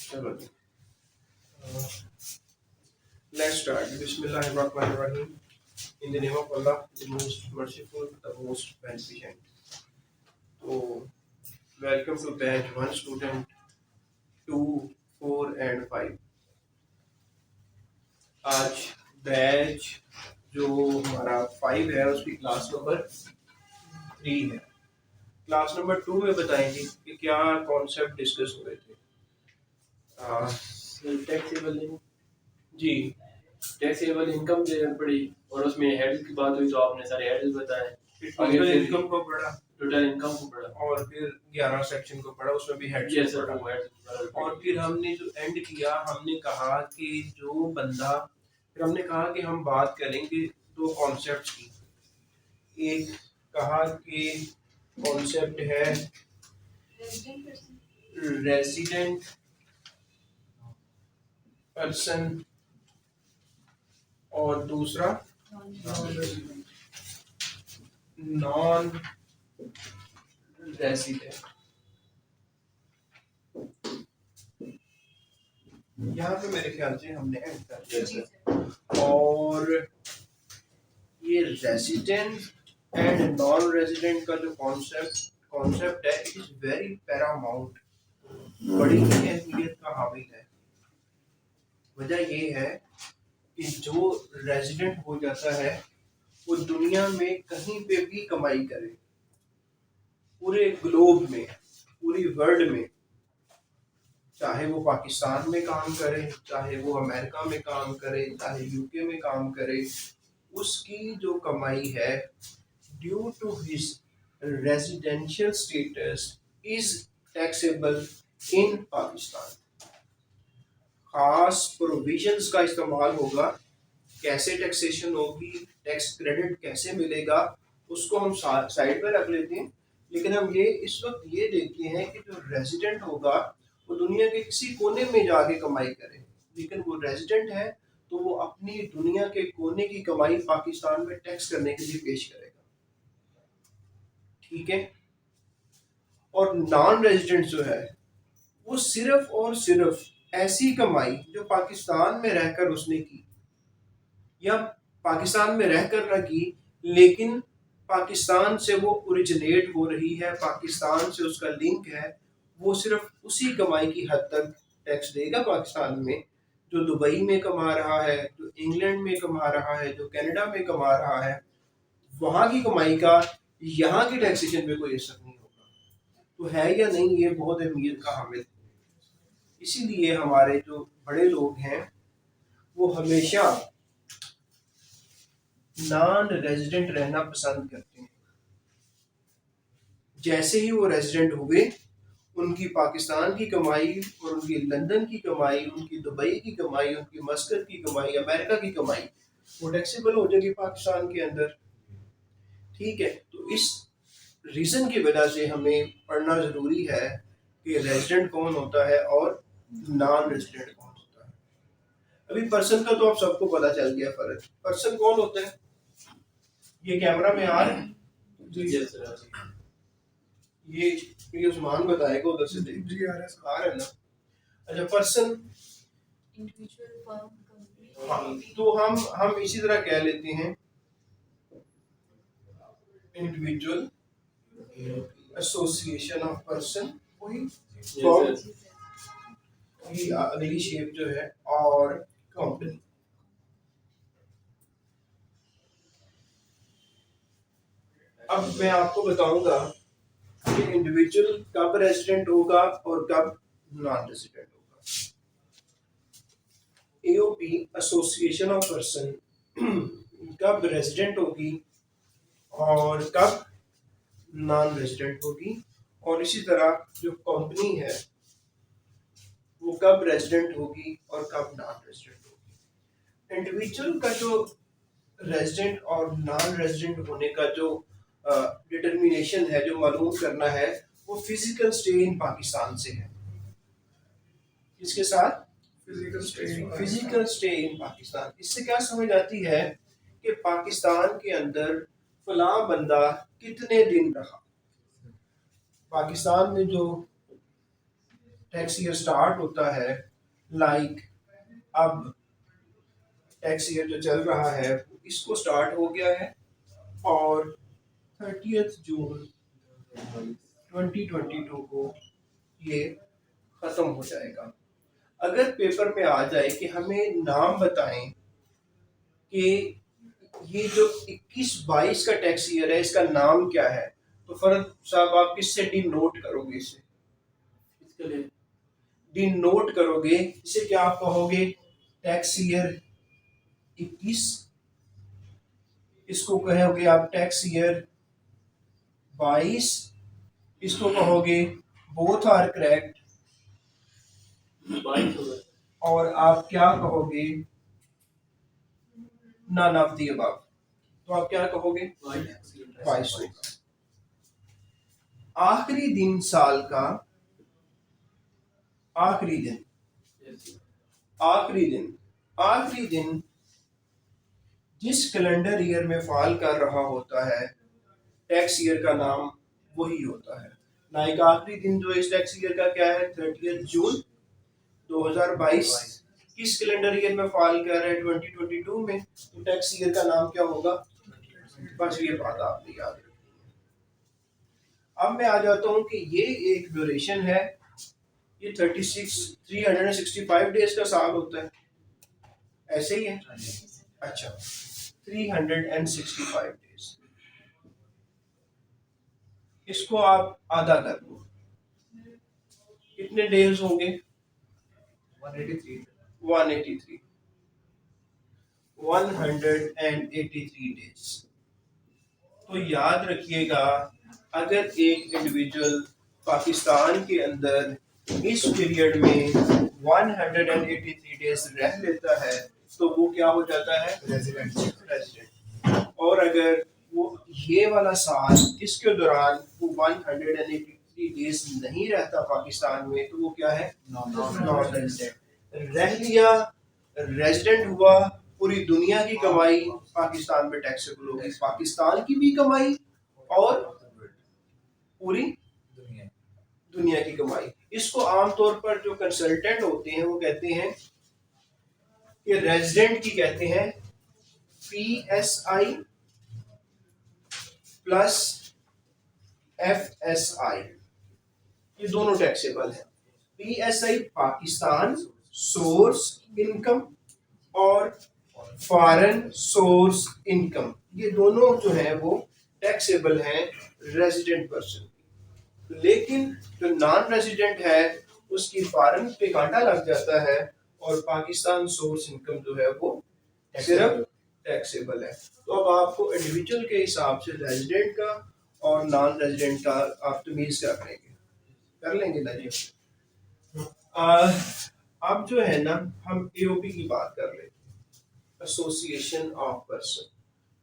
चलो जी, let's start. Bismillahirrahmanirrahim. In the name of Allah, the most merciful, the most beneficent. So, welcome to batch 1 student 2, 4 and 5. आज batch जो हमारा 5 है उसकी class number 3 है। Class number 2 में बताएंगे कि क्या कॉन्सेप्ट डिस्कस हुए थे। टैक्सेबल जी टैक्सेबल इनकम जो पड़ी और उसमें हेड की बात हुई तो आपने सारे हेड बताए। टोटल इनकम को पढ़ा, टोटल इनकम को पढ़ा और फिर 11 सेक्शन को पढ़ा, उसमें भी हेड यस को सर पढ़ा। और फिर हमने जो एंड किया, हमने कहा कि जो बंदा, फिर हमने कहा कि हम बात करेंगे दो कॉन्सेप्ट की। एक कहा कि कॉन्सेप्ट है रेजिडेंट पर्सन और दूसरा नॉन रेजिडेंट। यहाँ पे मेरे ख्याल से हमने एंड कर दिया। और ये रेजिडेंट एंड नॉन रेजिडेंट का जो कॉन्सेप्ट है, इट इज वेरी पैरामाउंट, बड़ी ही अहमियत का हामिल है। वजह ये है कि जो रेजिडेंट हो जाता है वो दुनिया में कहीं पे भी कमाई करे, पूरे ग्लोब में, पूरी वर्ल्ड में, चाहे वो पाकिस्तान में काम करे, चाहे वो अमेरिका में काम करे, चाहे यूके में काम करे, उसकी जो कमाई है due to his residential status is taxable in Pakistan. खास प्रोविजंस का इस्तेमाल होगा, कैसे टैक्सेशन होगी, टैक्स क्रेडिट कैसे मिलेगा, उसको हम साइड पर रख लेते हैं। लेकिन हम ये इस वक्त ये देखते हैं कि जो रेजिडेंट होगा वो दुनिया के किसी कोने में जाके कमाई करे, लेकिन वो रेजिडेंट है तो वो अपनी दुनिया के कोने की कमाई पाकिस्तान में टैक्स करने के लिए पेश करेगा। ठीक है। और नॉन रेजिडेंट जो है वो सिर्फ और सिर्फ ऐसी कमाई जो पाकिस्तान में रहकर उसने की, या पाकिस्तान में रहकर न की लेकिन पाकिस्तान से वो ओरिजिनेट हो रही है, पाकिस्तान से उसका लिंक है, वो सिर्फ उसी कमाई की हद तक टैक्स देगा पाकिस्तान में। जो दुबई में कमा रहा है, जो इंग्लैंड में कमा रहा है, जो कनाडा में कमा रहा है, वहां की कमाई का यहाँ की टैक्सेशन में कोई असर नहीं होगा। तो है या नहीं, ये बहुत अहमियत का हामिल। इसीलिए हमारे जो बड़े लोग हैं वो हमेशा नॉन रेजिडेंट रहना पसंद करते हैं। जैसे ही वो रेजिडेंट हुए, उनकी पाकिस्तान की कमाई और उनकी लंदन की कमाई, उनकी दुबई की कमाई, उनकी मस्कत की कमाई, अमेरिका की कमाई, वो टैक्सेबल हो जाएगी पाकिस्तान के अंदर। ठीक है। तो इस रीजन की वजह से हमें पढ़ना जरूरी है कि रेजिडेंट कौन होता है और नॉन रेजिडेंट कौन होता है। अभी पर्सन का तो आप सबको पता चल गया फर्क। पर्सन कौन होता है, ये कैमरा में आ रहा है ये उस्मान बताएगा, उधर से देख जी आ रहा है ना। अच्छा, पर्सन, हाँ, तो हम इसी तरह कह लेते हैं इंडिविजुअल एसोसिएशन ऑफ पर्सन, वही अगली शेप जो है, और कंपनी। अब मैं आपको बताऊंगा कि इंडिविजुअल कब रेजिडेंट होगा और कब नॉन रेजिडेंट होगा। एओपी एसोसिएशन ऑफ पर्सन कब रेजिडेंट होगी और कब नॉन रेजिडेंट होगी, और इसी तरह जो कंपनी है वो कब रेजिडेंट होगी और कब नॉन रेजिडेंट होगी। इंडिविजुअल का जो रेजिडेंट और नॉन रेजिडेंट होने का जो डिटर्मिनेशन है, जो मालूम करना है, वो फिजिकल स्टे इन पाकिस्तान से है। इसके साथ फिजिकल स्टे इन पाकिस्तान। इससे क्या समझ आती है कि पाकिस्तान के अंदर फला बंदा कितने दिन रहा। पाकिस्तान में जो टैक्स ईयर स्टार्ट होता है, लाइक अब टैक्स ईयर जो चल रहा है इसको स्टार्ट हो गया है और 30 जून 2022 को ये खत्म हो जाएगा। अगर पेपर में आ जाए कि हमें नाम बताएं कि ये जो 21-22 का टैक्स ईयर है इसका नाम क्या है, तो फर्ज साहब आप किससे डिनोट करोगे? इसे इसके लिए डिनोट करोगे, इसे क्या आप कहोगे? टैक्स ईयर 21, इसको कहोगे आप टैक्स ईयर 22, इसको कहोगे बोथ आर करेक्ट, 22 होगा। और आप क्या कहोगे? None of the above. तो आप क्या कहोगे? 22 होगा। आखिरी दिन साल का, आखिरी दिन, आखिरी दिन जिस कैलेंडर ईयर में फॉल कर रहा होता है टैक्स ईयर का नाम वही होता है। लाइक आखिरी दिन जो इस टैक्स ईयर का क्या है? 30 जून 2022। किस कैलेंडर ईयर में फॉल कर रहा है? 2022 में। तो टैक्स ईयर का नाम क्या होगा? बस ये बात आपने याद रखनी है। अब मैं आ जाता हूँ कि ये एक ड्यूरेशन है, ये 365 डेज का साल होता है, ऐसे ही है। अच्छा, 365 डेज, इसको आप आधा कर दो, कितने डेज होंगे? 183 डेज। तो याद रखिएगा, अगर एक इंडिविजुअल पाकिस्तान के अंदर इस पीरियड में 183 डेज रह लेता है तो वो क्या हो जाता है? रेजिडेंट। और अगर वो ये वाला साल इसके दौरान वो 183 डेज नहीं रहता पाकिस्तान में तो वो क्या है? Non resident. रह लिया, रेजिडेंट हुआ, पूरी दुनिया की कमाई पाकिस्तान में टैक्सेबल होगी, पाकिस्तान की भी कमाई और पूरी दुनिया की कमाई। इसको आमतौर पर जो कंसल्टेंट होते हैं वो कहते हैं कि रेजिडेंट की कहते हैं PSI प्लस FSI, ये दोनों टैक्सेबल है। PSI पाकिस्तान सोर्स इनकम और फॉरेन सोर्स इनकम, ये दोनों जो है वो टैक्सेबल हैं रेजिडेंट पर्सन। लेकिन जो नॉन रेजिडेंट है उसकी फॉरेन पे कांटा लग जाता है और पाकिस्तान सोर्स इनकम जो है वो सिर्फ टैक्सेबल है। तो अब आपको इंडिविजुअल के हिसाब से रेजिडेंट का और नॉन रेजिडेंट का आप तमीज कर लेंगे ना जी। अब जो है ना हम AOP की बात कर रहे हैं, एसोसिएशन ऑफ पर्सन।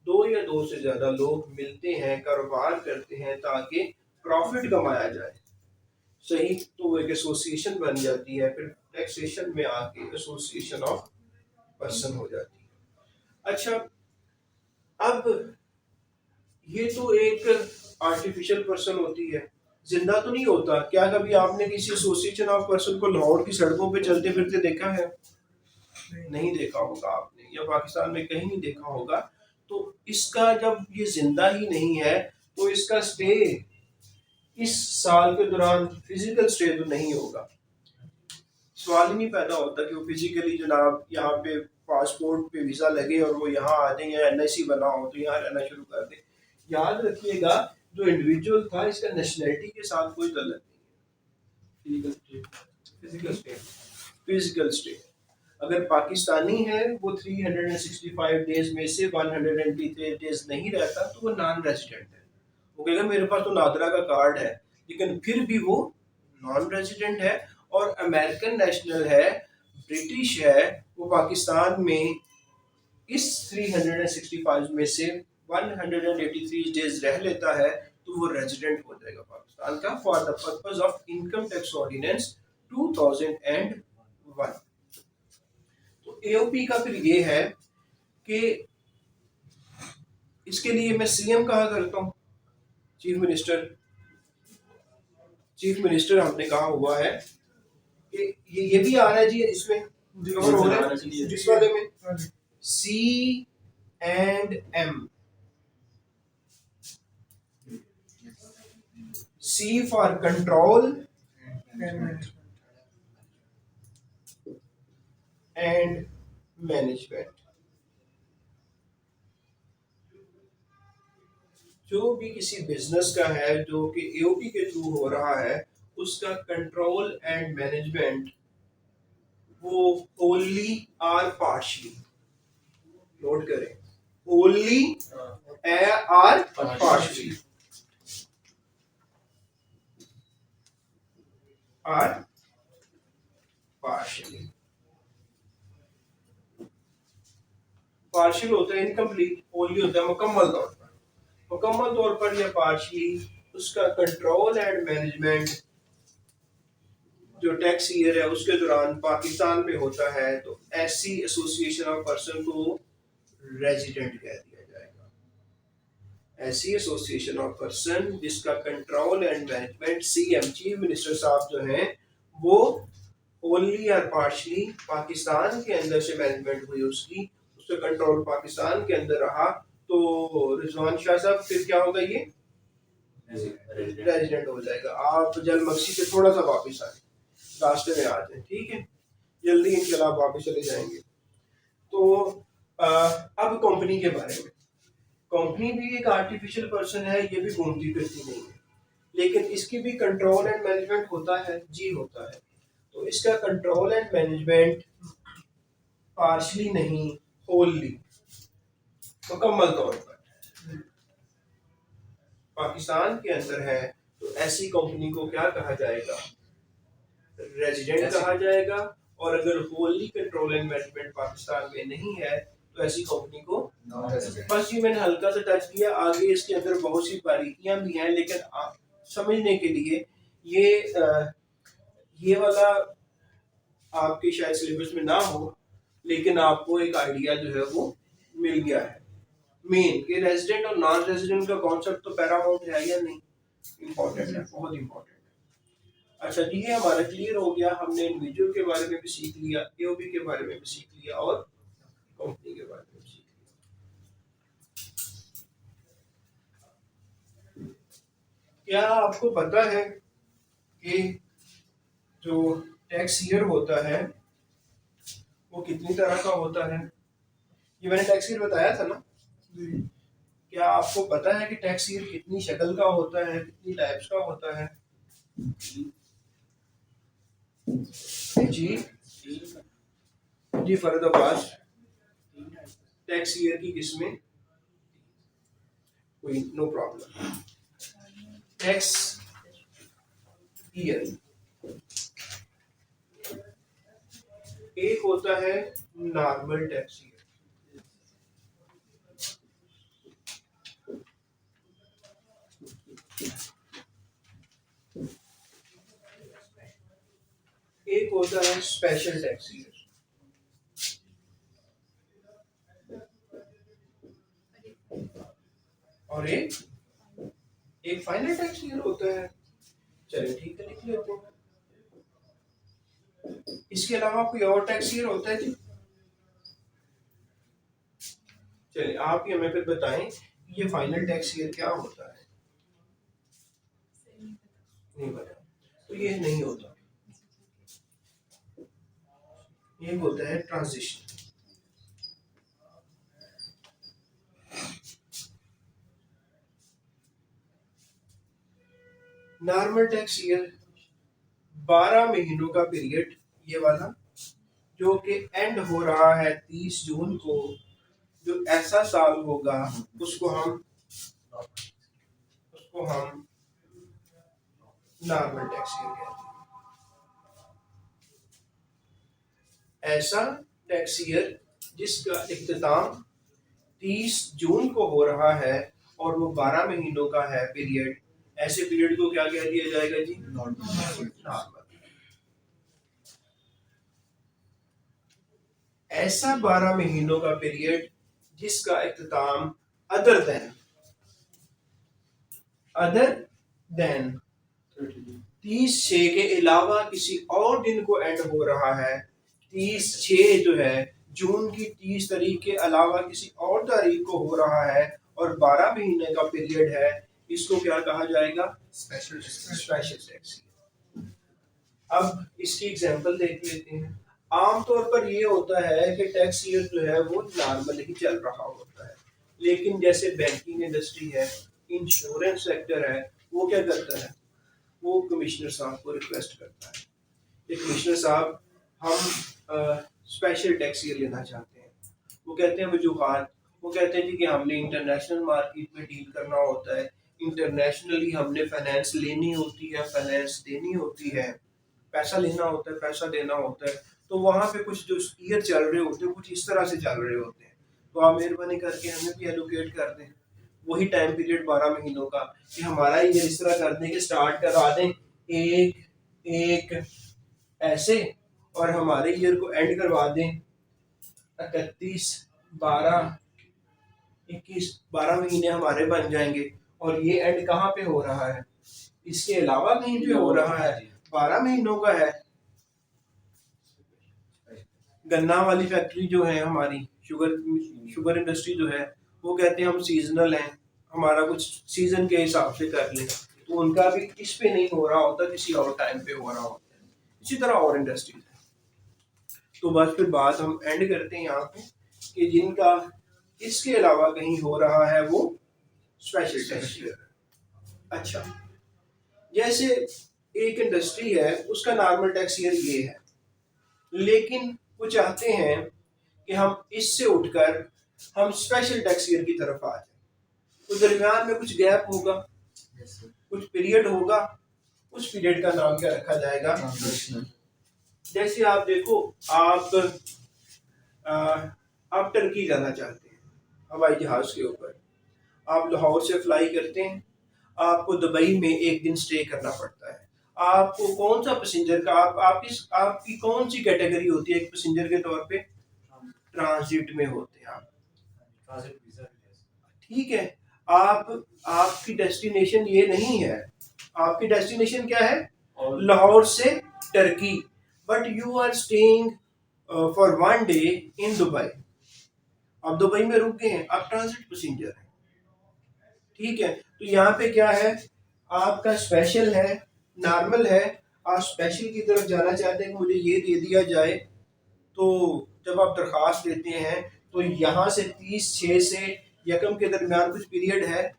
दो या दो से ज्यादा लोग मिलते हैं, कारोबार करते हैं ताकि प्रॉफिट कमाया जाए, सही। तो वो एक एसोसिएशन बन जाती है, फिर टैक्सेशन में आके एसोसिएशन ऑफ पर्सन हो जाती है। अच्छा, अब ये तो एक आर्टिफिशियल पर्सन होती है, जिंदा तो नहीं होता। क्या कभी आपने किसी एसोसिएशन ऑफ पर्सन को लाहौर की सड़कों पे चलते फिरते देखा है? नहीं देखा होगा आपने, या पाकिस्तान में कहीं नहीं देखा होगा। तो इसका जब ये जिंदा ही नहीं है तो इसका स्टे इस साल के दौरान फिजिकल स्टे तो नहीं होगा। सवाल ही नहीं पैदा होता कि वो फिजिकली जनाब यहाँ पे पासपोर्ट पे वीजा लगे और वो यहाँ आ जाए या NIC बना हो तो यहाँ रहना शुरू कर दे। याद रखिएगा, जो इंडिविजुअल था इसका नेशनैलिटी के साथ कोई ताल्लुक नहीं है। फिजिकल स्टेट अगर पाकिस्तानी है वो 365 डेज में से 183 डेज नहीं रहता तो वो नॉन रेजिडेंट है। वो कहेगा मेरे पास तो नादरा का कार्ड है, लेकिन फिर भी वो नॉन रेजिडेंट है। और अमेरिकन नेशनल है, ब्रिटिश है, वो पाकिस्तान में इस 365 में से 183 डेज रह लेता है तो वो रेजिडेंट हो जाएगा पाकिस्तान का for the purpose of income tax ordinance 2001। तो AOP का फिर ये है कि इसके लिए मैं CM कहा करता हूँ, चीफ मिनिस्टर। चीफ मिनिस्टर हमने कहा हुआ है ये भी आ रहा है जी इसमें, कवर हो रहा है जिस वाले में, C and M. C for control and management. जो भी किसी बिजनेस का है जो कि एओपी के थ्रू हो रहा है, उसका कंट्रोल एंड मैनेजमेंट वो ओनली आर पार्शली, नोट करें, only or partially, or partially. Partial होता है इनकम्प्लीट, ओनली होता है मुकम्मल तौर पर। मुकम्मल तौर पर या पार्शली उसका कंट्रोल एंड मैनेजमेंट जो टैक्स ईयर है उसके दौरान पाकिस्तान में होता है, तो ऐसी एसोसिएशन ऑफ पर्सन को रेजिडेंट कह दिया जाएगा। ऐसी एसोसिएशन ऑफ पर्सन जिसका control and management CM chief minister साहब जो हैं वो ओनली और पार्शली पाकिस्तान के अंदर से मैनेजमेंट हुई उसकी, उसका कंट्रोल पाकिस्तान के अंदर रहा, तो रिजवान शाह साहब फिर क्या होगा, ये रेजिडेंट हो जाएगा। आप जलमक्सी से थोड़ा सा वापस आए, रास्ते में आ जाए, ठीक है, जल्दी इंशाल्लाह आप वापस चले जाएंगे। तो अब कंपनी के बारे में, कंपनी भी एक आर्टिफिशियल पर्सन है, ये भी घूमती फिरती नहीं है, लेकिन इसकी भी कंट्रोल एंड मैनेजमेंट होता है जी, होता है। तो इसका कंट्रोल एंड मैनेजमेंट पार्शली नहीं, होलली, मुकम्मल तौर पर पाकिस्तान के अंदर है, तो ऐसी कंपनी को क्या कहा जाएगा, रेजिडेंट कहा जाएगा। और अगर Holi control and management Pakistan में नहीं है तो ऐसी कंपनी को बस ये मैंने हल्का सा टच किया, आगे इसके अंदर बहुत सी बारीकियां भी हैं, लेकिन आप समझने के लिए ये वाला आपके शायद सिलेबस में ना हो, लेकिन आपको एक आइडिया जो है वो मिल गया है मेन कि रेजिडेंट और नॉन रेजिडेंट का कॉन्सेप्ट तो पैरामाउंट है या नहीं, इम्पोर्टेंट है, बहुत इम्पोर्टेंट है। अच्छा जी, ये हमारा क्लियर हो गया, हमने इंडिविजुअल के बारे में भी सीख लिया, एओबी के बारे में भी सीख लिया और कंपनी के बारे में भी सीख लिया। क्या आपको पता है कि जो टैक्स ईयर होता है वो कितनी तरह का होता है? ये मैंने टैक्स ईयर बताया था ना, क्या आपको पता है कि टैक्स ईयर कितनी शक्ल का होता है, कितनी टाइप्स का होता है? जी जी फरीदाबाद, टैक्स ईयर की किस्में, कोई नो प्रॉब्लम। टैक्स ईयर एक होता है नॉर्मल टैक्स ईयर, एक होता है स्पेशल टैक्स ईयर, और एक फाइनल टैक्स ईयर होता है। चलिए ठीक है, लिख लेते हैं। इसके अलावा कोई और टैक्स ईयर होता है जी? चलिए आप ही हमें फिर बताएं ये फाइनल टैक्स ईयर क्या होता है। नहीं पता, तो ये नहीं होता, ये होता है ट्रांजिशन। नॉर्मल टैक्स ईयर 12 महीनों का पीरियड, ये वाला जो कि एंड हो रहा है 30 जून को, जो ऐसा साल होगा उसको हम नॉर्मल टैक्स ईयर कहते हैं। ऐसा टैक्स ईयर जिसका इख्तिताम 30 जून को हो रहा है और वो 12 महीनों का है पीरियड, ऐसे पीरियड को क्या कह दिया जाएगा जी? नॉर्मल। ऐसा 12 महीनों का पीरियड जिसका इख्तिताम अदर देन 30/6 के अलावा किसी और दिन को एंड हो रहा है, 30/6 जो है जून की 30 तारीख के अलावा किसी और तारीख को हो रहा है और 12 महीने का पीरियड है, इसको क्या कहा जाएगा? Special tax. अब इसकी एग्जांपल देख लेते हैं। आमतौर पर ये होता है कि टैक्स ईयर जो है वो नॉर्मल ही चल रहा होता है, लेकिन जैसे बैंकिंग इंडस्ट्री है, इंश्योरेंस सेक्टर है, वो क्या करता है? वो कमिश्नर साहब को रिक्वेस्ट करता है कि कमिश्नर साहब हम स्पेशल टैक्स ईयर लेना चाहते हैं। वो कहते हैं वजूहात, वो कहते हैं जी कि हमने इंटरनेशनल मार्केट में डील करना होता है, इंटरनेशनली हमने फाइनेंस लेनी होती है, फाइनेंस देनी होती है, पैसा लेना होता है, पैसा देना होता है, तो वहाँ पे कुछ जो ईयर चल रहे होते हैं कुछ इस तरह से चल रहे होते हैं, तो आप मेहरबानी करके हमें भी एलोकेट कर दें वही टाइम पीरियड 12 महीनों का, कि हमारा ईयर इस तरह कर दें कि स्टार्ट करा दें एक एक ऐसे और हमारे ईयर को एंड करवा दें 31/12/21 12 महीने हमारे बन जाएंगे। और ये एंड कहाँ पे हो रहा है? इसके अलावा कहीं पे हो रहा है, 12 महीनों का है। गन्ना वाली फैक्ट्री जो है हमारी, शुगर इंडस्ट्री जो है, वो कहते हैं हम सीजनल हैं, हमारा कुछ सीजन के हिसाब से कर लें, तो उनका भी इस पे नहीं हो रहा होता, किसी और टाइम पे हो रहा होता है। इसी तरह और इंडस्ट्रीज है। तो बस फिर बात हम एंड करते हैं यहाँ पे कि जिनका इसके अलावा कहीं हो रहा है वो स्पेशल टैक्स ईयर। अच्छा, जैसे एक इंडस्ट्री है उसका नॉर्मल टैक्स ईयर ये है, लेकिन वो चाहते हैं कि हम इससे उठकर हम स्पेशल टैक्स ईयर की तरफ आ जाए, तो दरमियान में कुछ गैप होगा, कुछ पीरियड होगा, उस पीरियड का नाम क्या रखा जाएगा? जैसे आप देखो, आप टर्की जाना चाहते हैं हवाई जहाज के ऊपर, आप लाहौर से फ्लाई करते हैं, आपको दुबई में एक दिन स्टे करना पड़ता है। आपको कौन सा पैसेंजर का आपकी कौन सी कैटेगरी होती है एक पैसेंजर के तौर पे? ट्रांजिट में होते हैं आप, ट्रांजिट वीजा। ठीक है, आपकी डेस्टिनेशन ये नहीं है, आपकी डेस्टिनेशन क्या है? लाहौर से Turkey, but you are staying for 1 day in Dubai. आप दुबई में रुक गए हैं, आप ट्रांजिट पैसेंजर हैं। ठीक है, तो यहाँ पे क्या है? आपका स्पेशल है, नॉर्मल है, आप स्पेशल की तरफ जाना चाहते हैं कि मुझे ये दे दिया जाए, तो जब आप दरख्वास्त देते हैं तो यहाँ से 30/6 से यकम के दरमियान कुछ पीरियड है,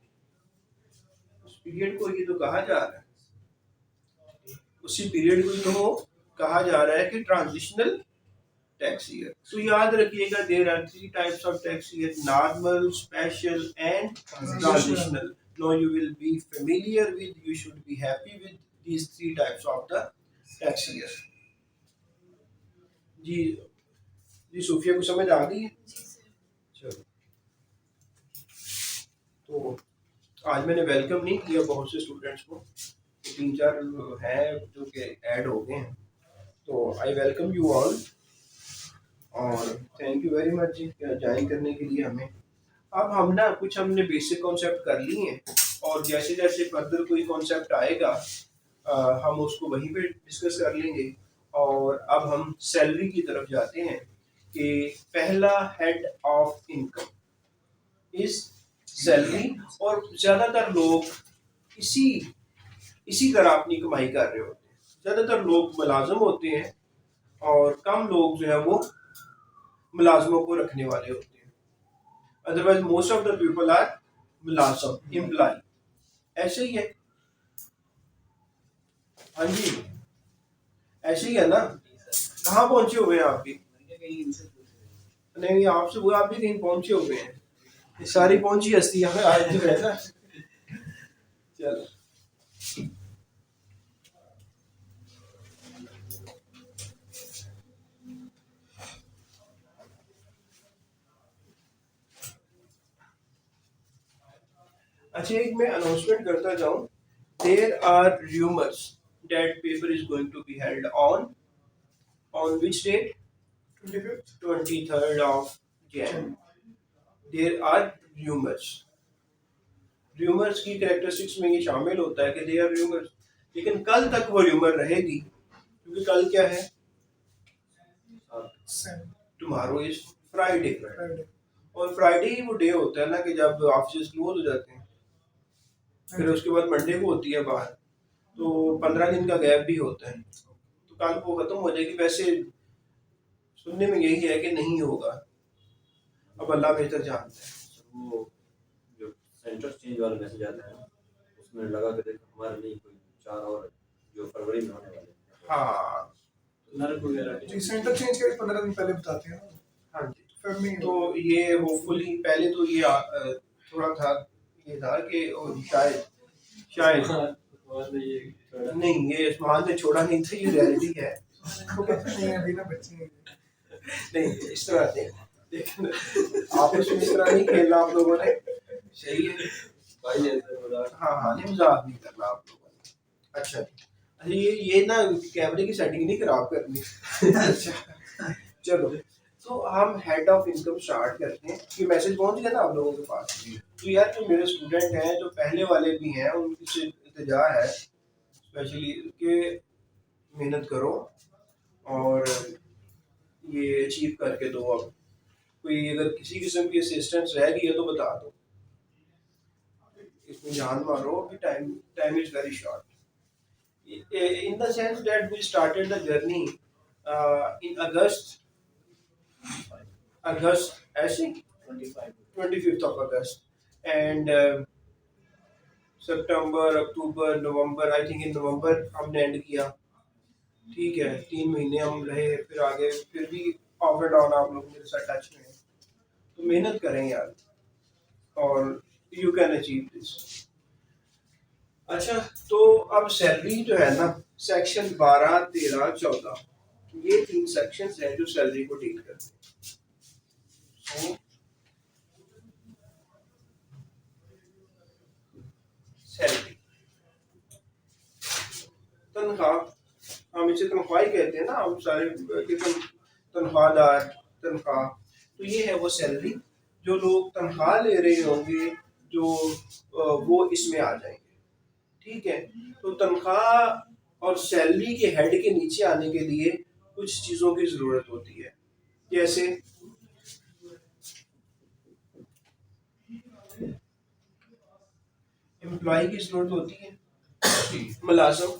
उस पीरियड को ये तो कहा जा रहा है, उसी पीरियड को तो कहा जा रहा है कि ट्रांजिशनल टैक्स ईयर। तो याद रखिएगा, there are 3 types of tax year: normal, special and transitional. Now you will be familiar with, you should be happy with these 3 types of the tax year. जी सूफिया को समझ आ गई है? चलो, तो आज मैंने वेलकम नहीं किया बहुत से स्टूडेंट्स को, 3-4 हैं जो कि ऐड हो गए हैं, तो आई वेलकम यू ऑल और thank you very much join करने के लिए हमें। अब हम ना कुछ हमने बेसिक कॉन्सेप्ट कर लिए हैं, और जैसे जैसे फर्दर कोई कॉन्सेप्ट आएगा हम उसको वहीं पे डिस्कस कर लेंगे। और अब हम सैलरी की तरफ जाते हैं कि पहला head of income is salary, और ज़्यादातर लोग इसी तरह अपनी कमाई कर रहे होते हैं। ज़्यादातर लोग मुलाजिम होते हैं और कम लोग जो है वो मुलाजमों को रखने वाले होते हैं। Otherwise most of the people are मुलाजिम, एम्प्लॉय। ऐसे ही है, हाँ जी, ऐसे ही है ना। कहाँ पहुंचे हुए हैं आप भी? नहीं, आपसे वो आप भी कहीं पहुंचे हुए हैं, ये सारी पहुंची हस्तियां आज जो है ना। चलो, अच्छा, एक मैं अनाउंसमेंट करता जाऊं। There are rumours that paper is going to be held on which date? 23rd of Jan. There are rumors. Rumours की कैरेक्टरिस्टिक्स में ये शामिल होता है कि दे आर रूमर्स, लेकिन कल तक वो र्यूमर रहेगी, क्योंकि कल क्या है, टुमारो इज फ्राइडे, और फ्राइडे ही वो डे होता है ना कि जब ऑफिस क्लोज हो जाते हैं, फिर उसके बाद मंडे को होती है बाहर, तो 15 दिन का गैप भी होता है, तो कल वो खत्म हो जाएगी। वैसे सुनने में यही है कि नहीं होगा, अब अल्लाह बेहतर जानता है। वो जो सेंटर चेंज वाला मैसेज आता है उसमें लगा के देखो हमारे लिए कोई 4 और जो फरवरी में होने वाले हैं। हाँ नर्क वगैरह जी, सेंटर चेंज के 15 दिन पहले बताते हैं ना। हाँ जी, फिर नहीं तो ये होपफुली पहले तो ये थोड़ा था, ये था कि शायद शायद और ये थोड़ा नहीं, ये आसमान ने छोड़ा नहीं था, ये रियलिटी है। नहीं अभी ना बच्चे हैं। नहीं इस तरह नहीं, लेकिन आपस में इस तरह नहीं खेलना आप लोगों ने, सही है। भाई ऐसे बोला हाँ हाँ, नहीं मजाक नहीं करना आप लोगों ने। अच्छा अच्छा, ये ना कैमरे की सेटिंग नहीं खराब करनी। अच्छा चलो, तो हम हेड ऑफ इनकम स्टार्ट करते हैं। ये मैसेज पहुंच गया ना आप लोगों के पास? तो यार जो मेरे स्टूडेंट हैं, जो पहले वाले भी हैं, उनकी से इल्तिजा है स्पेशली कि मेहनत करो और ये अचीव करके दो। अब कोई अगर किसी किस्म की असिस्टेंस रह गई है तो बता दो, इसमें जान मारो, अभी time time is very short. In the sense that we started the journey in August, ऐसे 25th of August, and September, October, November, I think in November हमने एंड किया। ठीक है, 3 महीने हम रहे, फिर आगे फिर भी ऑफ एंड ऑन आप लोग मेरे साथ टच में हैं, तो मेहनत करें यार, और यू कैन अचीव दिस। अच्छा, तो अब सैलरी जो है ना, सेक्शन 12, 13, 14, ये 3 सेक्शंस हैं जो सैलरी को डील करते हैं। So, सैलरी, तनख्वाह, हम इसे तनख्वाह ही कहते हैं ना, हम सारे तनख्वाहदार, तनख्वाह, तो ये है वो सैलरी जो लोग तनख्वाह ले रहे होंगे, जो वो इसमें आ जाएंगे। ठीक है, तो तनख्वाह और सैलरी के हेड के नीचे आने के लिए कुछ चीजों की जरूरत होती है, जैसे एम्प्लॉय की जरूरत होती है, मुलाजिम,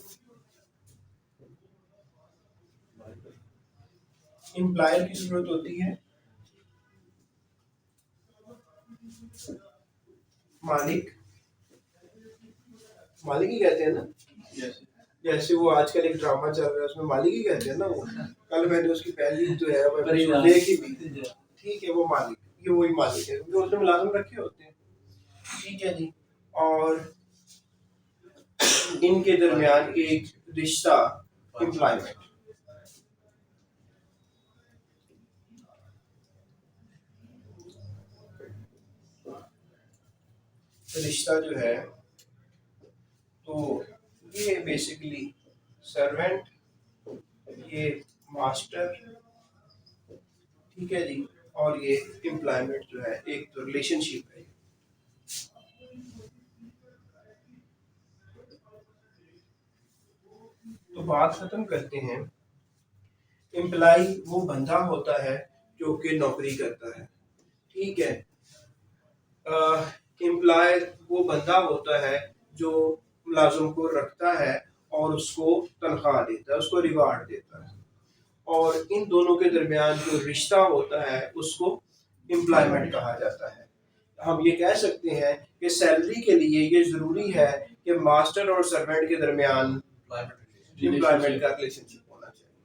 एम्प्लॉयर की जरूरत होती है, मालिक, मालिक ही कहते हैं ना, जैसे वो आजकल एक ड्रामा चल रहा है उसमें मालिक ही कहते हैं ना वो, कल मैंने उसकी पहली जो है वो देखी भी। ठीक है, वो मालिक, ये वही मालिक है, क्योंकि उसने मुलाजिम रखे होते हैं। ठीक है जी, और इनके दरमियान एक रिश्ता, एम्प्लॉयमेंट, रिश्ता जो है, तो ये बेसिकली सर्वेंट, ये मास्टर, ठीक है जी, और ये एम्प्लॉयमेंट जो है एक तो रिलेशनशिप है। तो बात खत्म करते हैं। एम्प्लॉय वो बंदा होता है जो कि नौकरी करता है। ठीक है, एम्प्लॉय वो बंदा होता है जो मुलाजिम को रखता है और उसको तनख्वाह देता है, उसको रिवार्ड देता है, और इन दोनों के दरमियान जो रिश्ता होता है उसको एम्प्लॉयमेंट कहा जाता है। हम ये कह सकते हैं कि सैलरी के लिए ये जरूरी है कि मास्टर और सर्वेंट के दरमियान एम्प्लॉयमेंट का रिलेशनशिप होना चाहिए।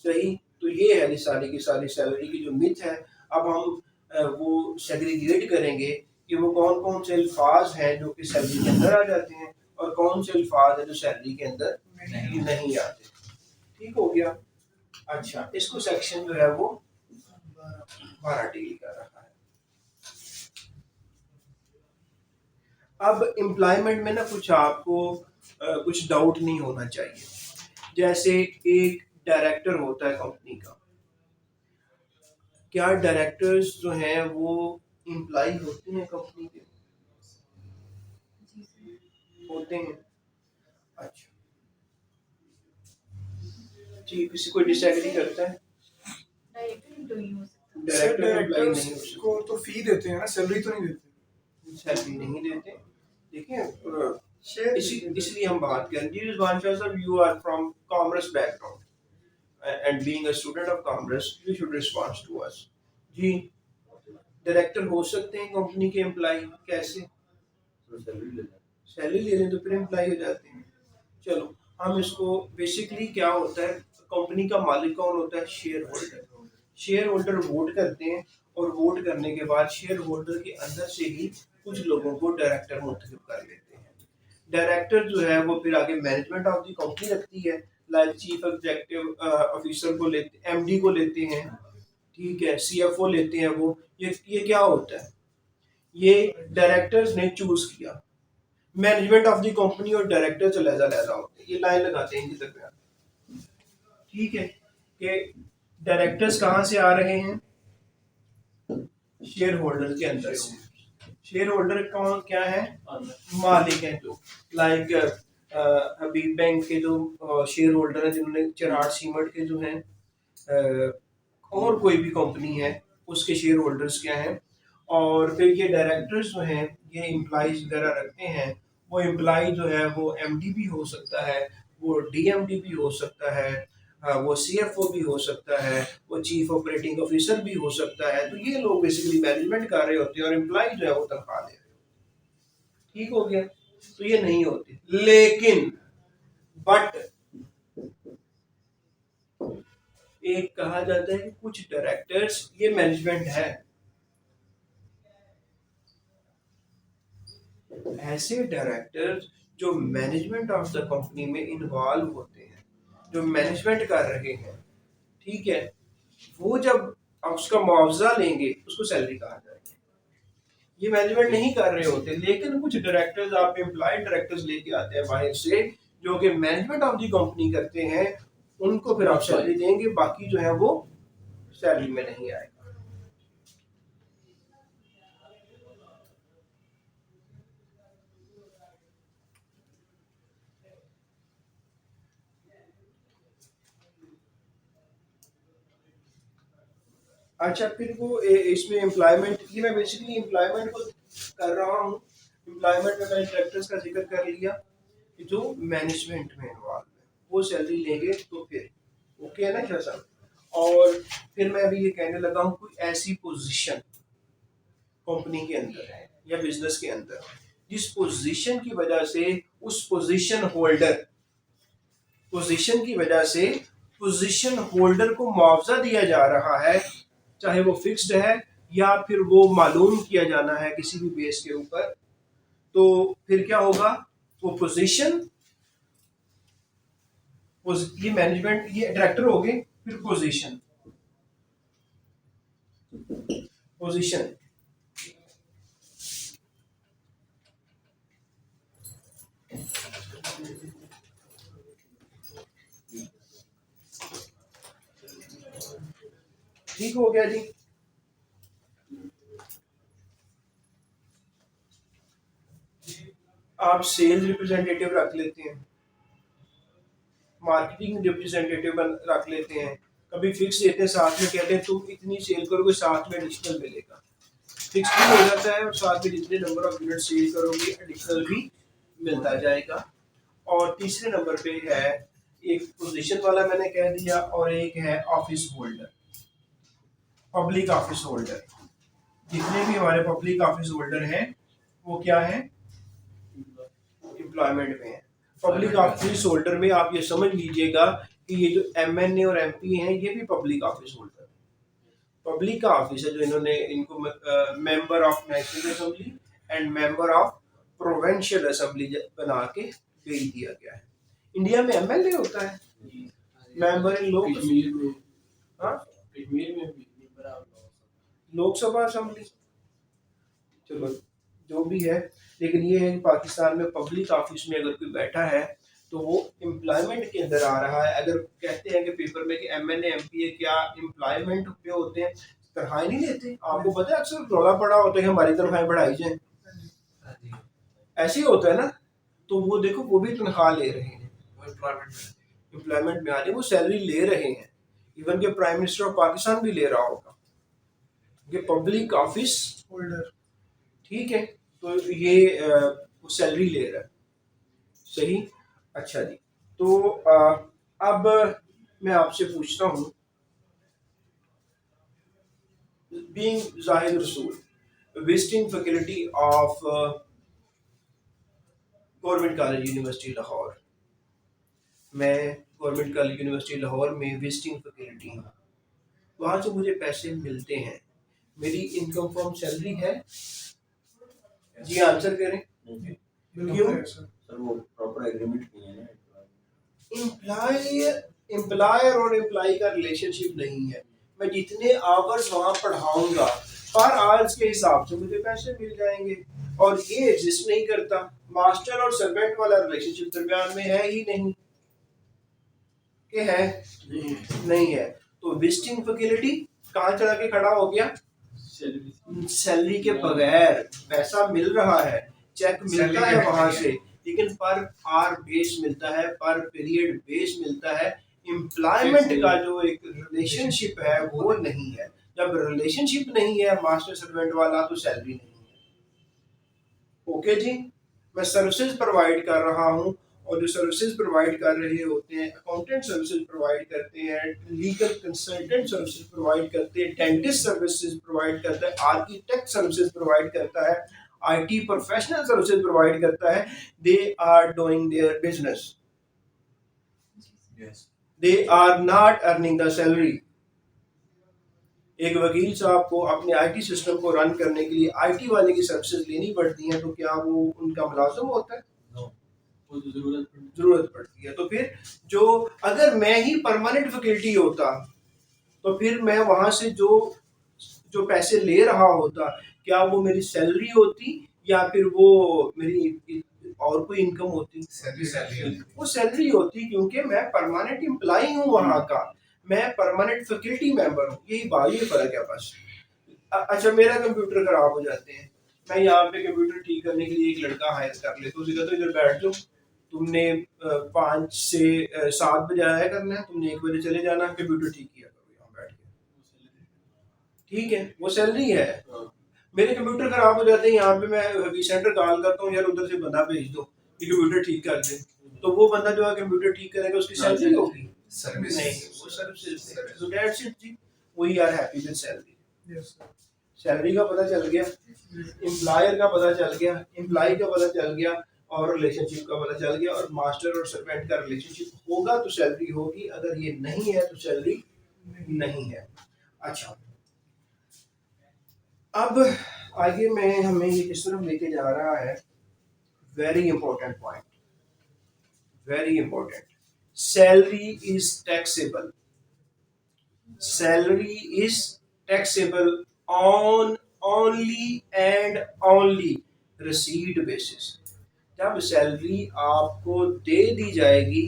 सही, तो ये है सारी की सारी सैलरी की जो मिथ है। अब हम वो सेग्रीगेट करेंगे कि वो कौन कौन से अल्फाज हैं जो कि सैलरी के अंदर आ जाते हैं और कौन से अल्फाज हैं जो सैलरी के अंदर नहीं आते। ठीक हो गया। अच्छा, इसको सेक्शन जो है वो 12 डील कर रहा है। अब एम्प्लॉयमेंट में ना कुछ आपको कुछ डाउट नहीं होना चाहिए। जैसे एक डायरेक्टर होता है कंपनी का, क्या डायरेक्टर्स जो हैं वो एम्प्लॉय होते हैं कंपनी के? होते हैं। अच्छा, जी, किसी कोई डिसएग्री करता है? डायरेक्टर एम्प्लॉई हो सकता है। डायरेक्टर एम्प्लॉई नहीं हो डायरेक्टर्स को तो फी देते हैं ना, सैलरी तो नहीं देते। सकता, सैलरी नहीं देते। देखिए इसलिए हम बात करें जी रिजवान शाह साहब, you are from commerce background and being a student of commerce you should respond to us. जी, डायरेक्टर हो सकते हैं कंपनी के एम्प्लॉय, कैसे? तो सैलरी लेता है। सैलरी ले लें तो फिर एम्प्लॉय हो जाते हैं। चलो हम इसको बेसिकली क्या होता है, कंपनी का मालिक कौन होता है? Share holder. Share holder vote करते हैं और वोट करने के बाद शेयर होल्डर के अंदर से ही कुछ लोगों को डायरेक्टर मुंतखब कर लेते हैं। डायरेक्टर जो है वो फिर आगे मैनेजमेंट ऑफ द कंपनी रखती है, लाइक चीफ एग्जीक्यूटिव ऑफिसर को लेते, एमडी को लेते हैं, ठीक है, सीएफओ लेते हैं। वो ये क्या होता है? ये डायरेक्टर्स ने चूज किया। मैनेजमेंट ऑफ द कंपनी और डायरेक्टर से लहजा होते हैं, ये लाइन लगाते हैं इनके दरमियान, ठीक है, कि डायरेक्टर्स कहाँ से आ रहे हैं? शेयर होल्डर के अंदर से। शेयर होल्डर कौन क्या है? मालिक हैं जो, लाइक हबीब बैंक के जो शेयर होल्डर हैं, जिन्होंने चराट सीमेंट के जो हैं, और कोई भी कंपनी है उसके शेयर होल्डर्स क्या हैं। और फिर ये डायरेक्टर्स जो हैं ये एम्प्लॉइज वगैरह रखते हैं। वो एम्प्लॉय जो है वो एमडी भी हो सकता है, वो डीएमडी भी हो सकता है, वो सीएफओ भी हो सकता है, वो चीफ ऑपरेटिंग ऑफिसर भी हो सकता है। तो ये लोग बेसिकली मैनेजमेंट कर रहे होते हैं और एम्प्लॉय जो है वो तनख्वाह ले रहे होते हैं। ठीक हो गया? तो ये नहीं होती, लेकिन बट एक कहा जाता है कि कुछ डायरेक्टर्स, ये मैनेजमेंट है, ऐसे डायरेक्टर्स जो मैनेजमेंट ऑफ द कंपनी में इन्वॉल्व होते हैं, जो मैनेजमेंट कर रहे हैं, ठीक है, वो जब उसका मुआवजा लेंगे उसको सैलरी कहा जाएगा। ये मैनेजमेंट नहीं कर रहे होते, लेकिन कुछ डायरेक्टर्स, आप एम्प्लॉय डायरेक्टर्स लेके आते हैं बाहर से, जो कि मैनेजमेंट ऑफ द कंपनी करते हैं, उनको फिर आप सैलरी देंगे, बाकी जो है वो सैलरी में नहीं आएगा। अच्छा, फिर वो इसमें एम्प्लॉयमेंट, ये मैं बेसिकली एम्प्लॉयमेंट को कर रहा हूँ। एम्प्लॉयमेंट में मैंने डायरेक्टर्स का जिक्र कर लिया कि जो मैनेजमेंट में इन्वॉल्व है वो सैलरी लेंगे, तो फिर ओके है ना शाह साहब? और फिर मैं अभी ये कहने लगा हूँ, कोई ऐसी पोजीशन कंपनी के अंदर है या बिजनेस के अंदर जिस पोजीशन की वजह से उस पोजीशन की वजह से पोजीशन होल्डर को मुआवजा दिया जा रहा है, चाहे वो फिक्स्ड है या फिर वो मालूम किया जाना है किसी भी बेस के ऊपर, तो फिर क्या होगा? वो पोजीशन, ये मैनेजमेंट, ये डायरेक्टर हो गए, फिर पोजीशन ठीक हो गया जी। आप सेल्स रिप्रेजेंटेटिव रख लेते हैं, मार्केटिंग रिप्रेजेंटेटिव रख लेते हैं, कभी फिक्स देते हैं, साथ में कहते हैं तुम इतनी सेल करोगे, साथ में एडिशनल मिलेगा। फिक्स भी हो जाता है और साथ में जितने नंबर ऑफ यूनिट सेल करोगे एडिशनल भी मिलता जाएगा। और तीसरे नंबर पे है एक पोजीशन वाला मैंने कह दिया, और एक है office holder, public office holder. जितने भी हमारे पब्लिक ऑफिस होल्डर हैं वो क्या है? एम्प्लॉयमेंट में है। पब्लिक ऑफिस होल्डर में आप ये समझ लीजिएगा कि ये जो एमएनए और एमपी हैं ये भी पब्लिक ऑफिस होल्डर है। पब्लिक का ऑफिस है जो इन्होंने इनको member of national assembly and member of provincial assembly बना के भेज दिया गया है। इंडिया में एमएलए होता है, मेंबर इन लोकसभा असेंबली, चलो जो भी है, लेकिन ये है कि पाकिस्तान में पब्लिक ऑफिस में अगर कोई बैठा है तो वो एम्प्लॉयमेंट के अंदर आ रहा है। अगर कहते हैं कि पेपर में कि एमएनए एमपीए क्या एम्प्लॉयमेंट पे होते हैं, तनख्वाहें नहीं लेते? आपको पता है अक्सर रौला पड़ा होता है कि हमारी तनख्वाहें बढ़ाई जाए, ऐसे ही होता है ना। तो वो देखो वो भी तनख्वाह ले रहे हैं, एम्प्लॉयमेंट में आ रहे हैं वो सैलरी ले रहे हैं, इवन के प्राइम मिनिस्टर ऑफ पाकिस्तान भी ले रहा होगा, ये पब्लिक ऑफिस होल्डर। ठीक है, तो ये वो सैलरी ले रहा है, सही। अच्छा जी, तो अब मैं आपसे पूछता हूँ, बीइंग जाहिद रसूल visiting faculty of government college university Lahore, मैं गवर्नमेंट कॉलेज यूनिवर्सिटी लाहौर में विजिटिंग फैकल्टी हूँ, वहाँ से मुझे पैसे मिलते हैं, मेरी इनकम फ्रॉम सैलरी है? जी आंसर करें। नहीं क्यों? सर वो प्रॉपर एग्रीमेंट नहीं है ना। एम्प्लॉयर और एम्प्लॉय का रिलेशनशिप नहीं है, मैं जितने आवर्स वहाँ पढ़ाऊंगा पर आवर्स के हिसाब से मुझे पैसे मिल जाएंगे, और ये एग्जिस्ट नहीं करता, मास्टर और सर्वेंट वाला रिलेशनशिप दरमियान में है ही नहीं, कि है नहीं है। तो विजिटिंग फैकल्टी कहाँ चला के खड़ा हो गया? सैलरी के बगैर पैसा मिल रहा है, चेक मिलता है वहां से, लेकिन पर आर बेस मिलता है, पर पीरियड बेस मिलता है, एम्प्लॉयमेंट का जो एक रिलेशनशिप है वो नहीं है। जब रिलेशनशिप नहीं है मास्टर सर्वेंट वाला तो सैलरी नहीं है। ओके जी, मैं सर्विसेज प्रोवाइड कर रहा हूँ, और जो सर्विसेज प्रोवाइड कर रहे होते हैं, अकाउंटेंट सर्विसेज प्रोवाइड करते हैं, लीगल कंसल्टेंट सर्विसेज प्रोवाइड करते हैं, डेंटिस्ट सर्विसेज प्रोवाइड करता है, आर्किटेक्ट सर्विसेज प्रोवाइड करता है, आईटी प्रोफेशनल सर्विसेज प्रोवाइड करता है, they are doing their business, they are not earning the salary. एक वकील साहब को अपने आईटी सिस्टम को रन करने के लिए आईटी वाले की सर्विसेज लेनी पड़ती हैं, तो क्या वो उनका मुलाजिम होता है? जरूरत पड़ती है। तो फिर जो, अगर मैं ही परमानेंट फैकल्टी होता तो फिर मैं वहां से जो जो पैसे ले रहा होता, क्या वो मेरी सैलरी होती या फिर वो मेरी और कोई इनकम होती? वो सैलरी होती, क्योंकि मैं परमानेंट एम्प्लॉय हूँ वहां का, मैं परमानेंट फैकल्टी मेंबर हूँ, यही बात, ये फर्क है बस। अच्छा, मेरा कंप्यूटर खराब हो जाते हैं, मैं यहाँ पे कंप्यूटर ठीक करने के लिए एक लड़का हायर कर लेता हूँ, तो इधर बैठ जाओ, तुमने 5 से 7 बजे आया करना है, तुमने 1 बजे चले जाना, कंप्यूटर ठीक किया करो यहाँ बैठ के, ठीक है, वो सैलरी है। मेरे कंप्यूटर खराब हो जाते हैं, यहाँ पे मैं हबी सेंटर कॉल करता हूँ, यार उधर से बंदा भेज दो कि कंप्यूटर ठीक कर दे, तो वो बंदा जो है कंप्यूटर ठीक करेगा, उसकी सैलरी होगी? सर्विस नहीं, वो सर्विस। सो दैट्स इट जी, we are happy with salary. Salary का पता चल गया, एम्प्लॉयर का पता चल गया, एम्प्लॉय का पता चल गया, और रिलेशनशिप का पता चल गया, और मास्टर और सर्वेंट का रिलेशनशिप होगा तो सैलरी होगी, अगर ये नहीं है तो सैलरी नहीं है। अच्छा, अब आगे मैं हमें ये किस तरफ लेके जा रहा है, very important point, very important, salary is taxable, salary is taxable on only and only received basis. जब सैलरी आपको दे दी जाएगी,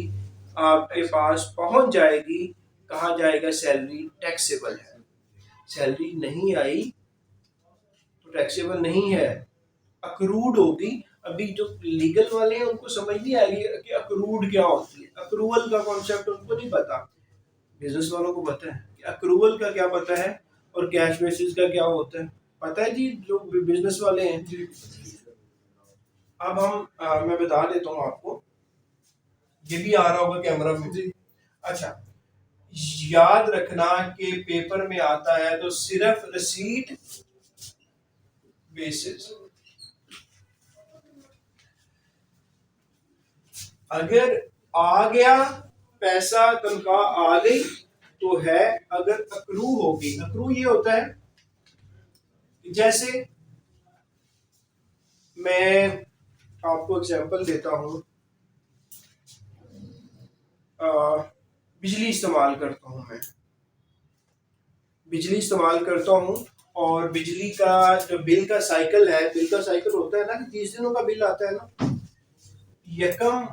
आपके पास पहुंच जाएगी, कहा जाएगा सैलरी टैक्सेबल है। सैलरी नहीं आई तो टैक्सेबल नहीं है, अक्रूड होगी। अभी जो लीगल वाले हैं उनको समझ नहीं आएगी कि अक्रूड क्या होती है, अक्रूवल का कॉन्सेप्ट उनको नहीं पता, बिजनेस वालों को पता है कि अक्रूवल का क्या पता है और कैश बेसिस का क्या होता है, पता है जी जो बिजनेस वाले हैं जी। अब हम मैं बता देता हूँ आपको, ये भी आ रहा होगा कैमरा में जी। अच्छा, याद रखना कि पेपर में आता है तो सिर्फ रिसीट बेसिस, अगर आ गया पैसा, तनख्वाह आ गई तो है, अगर अक्रू होगी, अक्रू ये होता है जैसे, मैं आपको एग्जांपल देता हूँ, बिजली इस्तेमाल करता हूँ, मैं बिजली इस्तेमाल करता हूँ, और बिजली का जो बिल का साइकिल है, बिल का साइकिल होता है ना कि 30 दिनों का बिल आता है ना, यकम,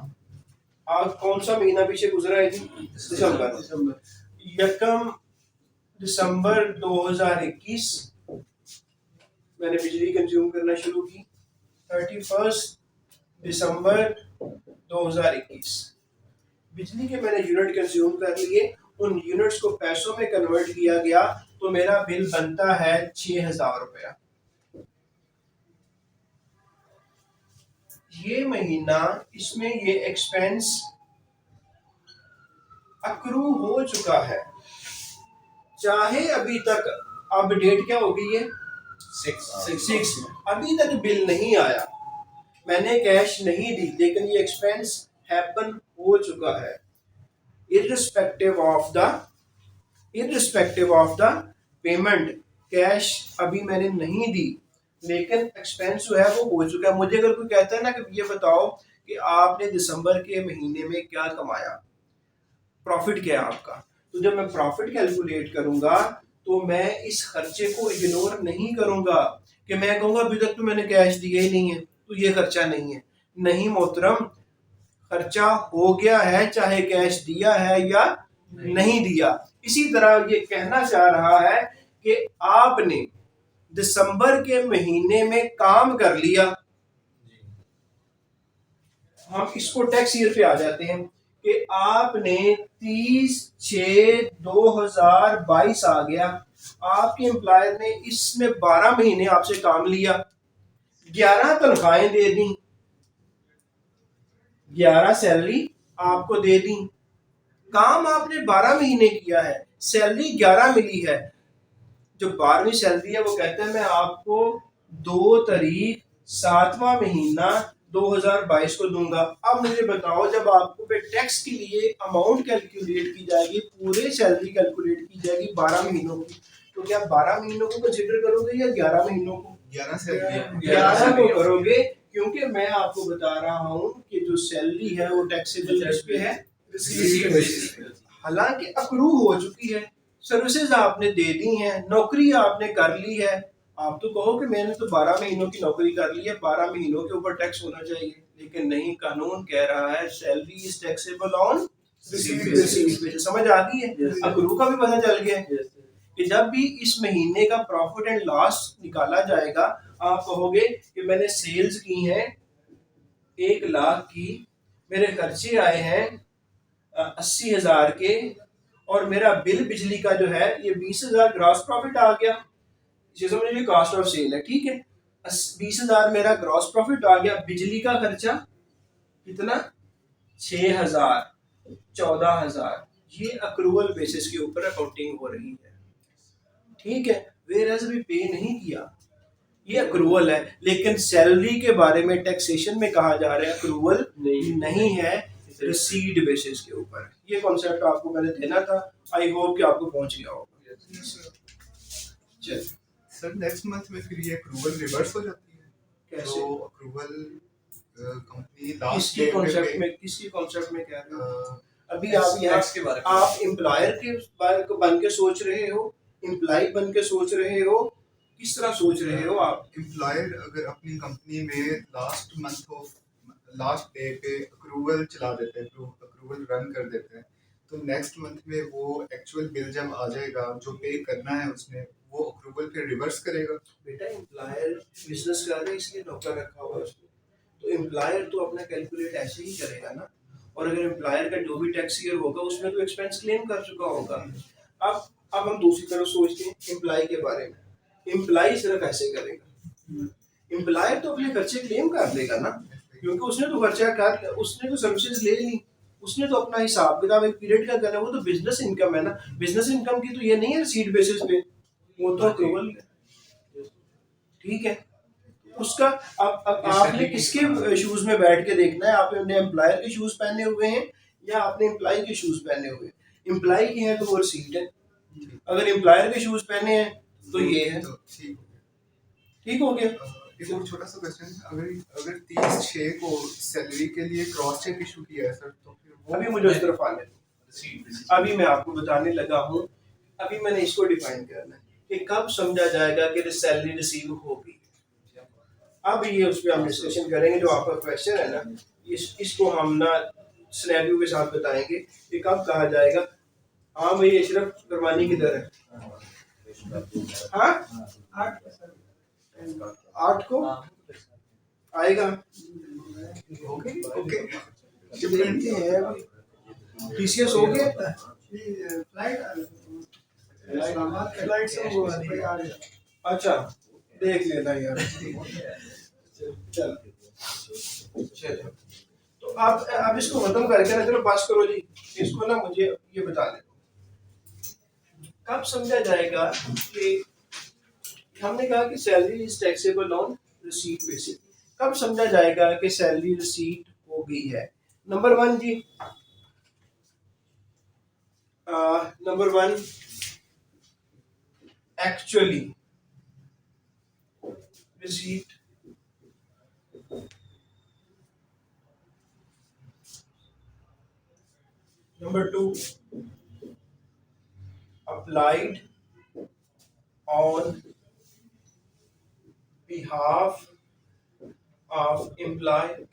आज कौन सा महीना पीछे गुजरा है जी? दिसंबर। यकम दिसंबर 2021 मैंने बिजली कंज्यूम करना शुरू की, 31 दिसंबर 2021 बिजली के मैंने यूनिट कंज्यूम कर लिए, उन यूनिट्स को पैसों में कन्वर्ट किया गया, तो मेरा बिल बनता है 6,000 रुपया। ये महीना इसमें ये एक्सपेंस अक्रू हो चुका है, चाहे अभी तक, अब डेट क्या हो गई है 6, अभी तक बिल नहीं आया, मैंने कैश नहीं दी, लेकिन ये एक्सपेंस हैपन हो चुका है। Irrespective of the payment, cash अभी मैंने नहीं दी, लेकिन एक्सपेंस जो है वो हो चुका है। मुझे अगर कोई कहता है ना कि ये बताओ कि आपने दिसंबर के महीने में क्या कमाया, प्रॉफिट क्या है आपका, तो जब मैं प्रॉफिट कैलकुलेट करूंगा तो मैं इस खर्चे को इग्नोर नहीं करूंगा कि मैं कहूंगा अभी तक तो मैंने कैश दिया ही नहीं है तो ये खर्चा नहीं है। नहीं मोहतरम, खर्चा हो गया है, चाहे कैश दिया है या नहीं दिया। इसी तरह ये कहना चाह रहा है कि आपने दिसंबर के महीने में काम कर लिया, हम इसको टैक्स ईयर पे आ जाते हैं कि आपने 30/6/2022 आ गया, आपके एम्प्लॉयर ने इसमें 12 महीने आपसे काम लिया, 11 तनख्वाहें दे दी, 11 सैलरी आपको दे दी, काम आपने 12 महीने किया है, सैलरी 11 मिली है। जो 12वीं सैलरी है वो कहते हैं मैं आपको 2 तारीख 7वां महीना 2022 को दूंगा। अब मुझे बताओ, जब आपको पे टैक्स के लिए अमाउंट कैलकुलेट की जाएगी, पूरे सैलरी कैलकुलेट की जाएगी 12 महीनों की, तो क्या 12 महीनों को कंसिडर करोगे या 11 महीनों को? 11 को करोगे, क्योंकि मैं आपको बता रहा हूँ कि जो सैलरी है वो टैक्सेबल किस पे है, रिसीव्ड बेसिस पे। हालांकि अक्रू हो चुकी है, सर्विसेज आपने दे दी हैं, नौकरी आपने कर ली है, आप तो कहो कि मैंने तो 12 महीनों की नौकरी कर ली है, 12 महीनों के ऊपर टैक्स होना चाहिए, लेकिन नहीं, कानून कह रहा है salary is taxable on received basis. समझ आ गई है? अक्रू का भी पता चल गया है कि जब भी इस महीने का प्रॉफिट एंड लॉस निकाला जाएगा, आप कहोगे कि मैंने सेल्स की हैं 1 लाख की, मेरे खर्चे आए हैं 80,000 के, और मेरा बिल बिजली का जो है ये 20,000 ग्रॉस प्रॉफिट आ गया, इसे समझिए कॉस्ट ऑफ सेल है, ठीक है। 20,000 मेरा ग्रॉस प्रॉफिट आ गया, बिजली का खर्चा कितना 6,000, 14,000, ये अक्रूवल बेसिस के ऊपर अकाउंटिंग हो रही है, ठीक है। वेयरएज भी पे नहीं किया, ये अक्रूवल है, लेकिन सैलरी के बारे में टैक्सेशन में कहा जा रहा है अक्रूवल नहीं है, रिसीव्ड बेसिस के ऊपर। ये कॉन्सेप्ट आपको मैंने देना था, आई होप कि आपको पहुंच गया होगा। चल सर, नेक्स्ट मंथ में फिर ये अप्रूवल रिवर्स हो जाती है? कैसे? तो अप्रूवल कंपनी लास्ट किसके कॉन्सेप्ट में कह रहे हो? अभी आप यहाँ टैक्स के बारे में आप एम्प्लॉयर के बारे को बन के सोच रहे हो, एम्प्लॉय बन के सोच रहे हो, किस तरह सोच रहे हो आप? एम्प्लॉयर अगर अपनी कंपनी में लास्ट डे पे अप्रूवल चला देते हैं, अप्रूवल रन कर देते हैं, तो नेक्स्ट मंथ में वो एक्चुअल बिल जब आ जाएगा, जो पे करना है उसने, वो अप्रूवल फिर रिवर्स करेगा। बेटा, एम्प्लॉयर बिजनेस कर रहे हैं इसलिए नौकर रखा हुआ है उसने, तो एम्प्लॉयर तो अपना कैलकुलेट ऐसे ही करेगा ना, और अगर एम्प्लॉयर का जो भी टैक्स ईयर होगा उसमें तो एक्सपेंस क्लेम कर चुका होगा। अब हम दूसरी तरफ सोचते हैं एम्प्लॉय के बारे में, एम्प्लॉय सिर्फ ऐसे करेगा, एम्प्लॉयर तो अपने खर्चे क्लेम कर देगा ना, क्योंकि उसने तो खर्चा कर, उसने तो सर्विसेज ले ली, उसने तो अपना हिसाब किताब एक पीरियड का करना है, वो तो बिजनेस इनकम है ना, बिजनेस इनकम की तो ये नहीं है रिसीट बेसिस पे, वो तो अप्रूवल है, ठीक है। उसका अब आपने किसके शूज में बैठ के देखना है, आपने अपने एम्प्लॉयर के शूज पहने हुए हैं या आपने एम्प्लॉय के शूज पहने हुए हैं? एम्प्लॉय के हैं तो वो रिसीट है, अगर एम्प्लॉयर के शूज पहने हैं तो ये है, तो ठीक हो गया। एक और छोटा सा क्वेश्चन है, अगर 30/6 को सैलरी के लिए क्रॉस चेक इशू किया है सर, तो फिर वो अभी मुझे उस तरफ आने दो, अभी मैं आपको बताने लगा हूँ, अभी मैंने इसको डिफाइन करना है कि कब समझा जाएगा कि सैलरी रिसीव होगी। अब ये उस पर हम डिस्कशन करेंगे, जो आपका क्वेश्चन है ना, इसको हम ना सिनेरियो के साथ बताएंगे कि कब कहा जाएगा। हाँ भाई अशरफ, कुर्बानी किधर है? हाँ 8 को आएगा, ओके, ओके देखते हैं। TCS हो गया? फ्लाइट से वो आ रही है। अच्छा देख लेना यार। चल चलो तो आप इसको खत्म करके ना, चलो पास करो जी इसको ना, मुझे ये बता दे कब समझा जाएगा कि हमने कहा कि salary is taxable on receipt basis, कब समझा जाएगा कि सैलरी रिसीट हो गई है? नंबर वन जी, number one actually receipt number two applied on behalf of employee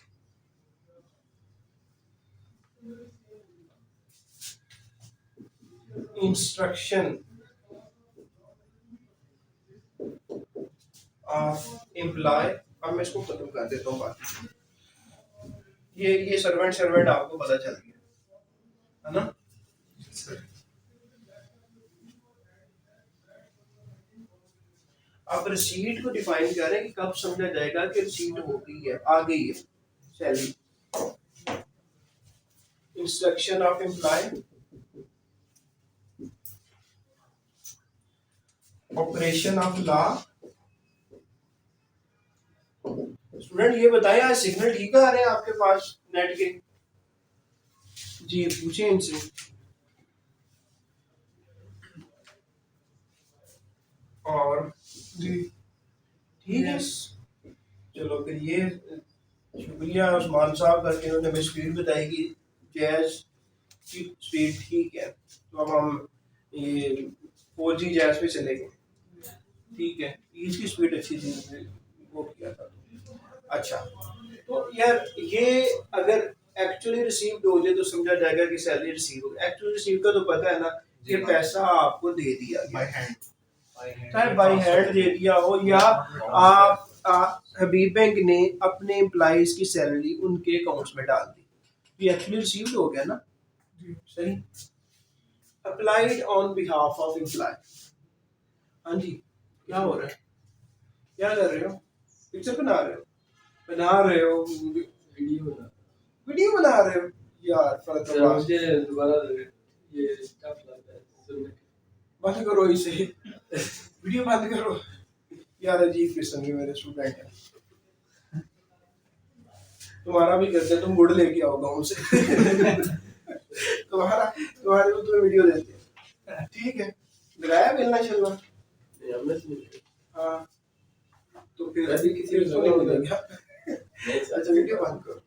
instruction of employee। अब मैं इसको खत्म कर देता हूँ बात, ये सर्वेंट आपको पता चल गया है ना? आप रिसीट को डिफाइन करें कि कब समझा जाएगा कि रिसीट हो गई है, आ गई है salary. Instruction of employ, operation of law. Student ये बताएं आज सिग्नल ठीक आ रहे हैं आपके पास नेट के? जी पूछें इनसे। और जी ठीक है चलो फिर ये शुक्रिया उस्मान साहब का कि उन्होंने हमें स्पीड बताई कि जैज़ की स्पीड ठीक है, तो अब हम ये 4G जैज़ पे चले गए। ठीक है इसकी स्पीड अच्छी थी, वो किया था। अच्छा तो यार ये अगर एक्चुअली रिसीव्ड हो जाए तो समझा जाएगा कि सैलरी रिसीव हो गई। एक्चुअली रिसीव का तो पता है ना, ये पैसा आपको दे दिया बाय गया, हैंड, चाहे बाई हैंड दे दिया हो या आप हबीब बैंक ने अपने एम्प्लॉइज की सैलरी उनके अकाउंट्स में डाल दी, ये एक्चुअली रिसीव्ड हो गया ना? सही। Applied on behalf of employ, हाँ जी क्या हो रहा है, क्या कर रहे हो? पिक्चर बना रहे हो? वीडियो बना रहे हो यार? सर मुझे दोबारा ये टफ लगता है सुनने। बंद करो इसे, वीडियो बंद करो यार। अजीब किस्म के मेरे स्टूडेंट हैं, तुम्हारा भी करते, तुम गुड़ लेके आओ गाँव से तुम्हारे को तुम्हें वीडियो देते हैं। ठीक है लगाया मिलना शलवा? हाँ तो फिर अभी किसी को नहीं मिलेगा। अच्छा वीडियो बंद करो।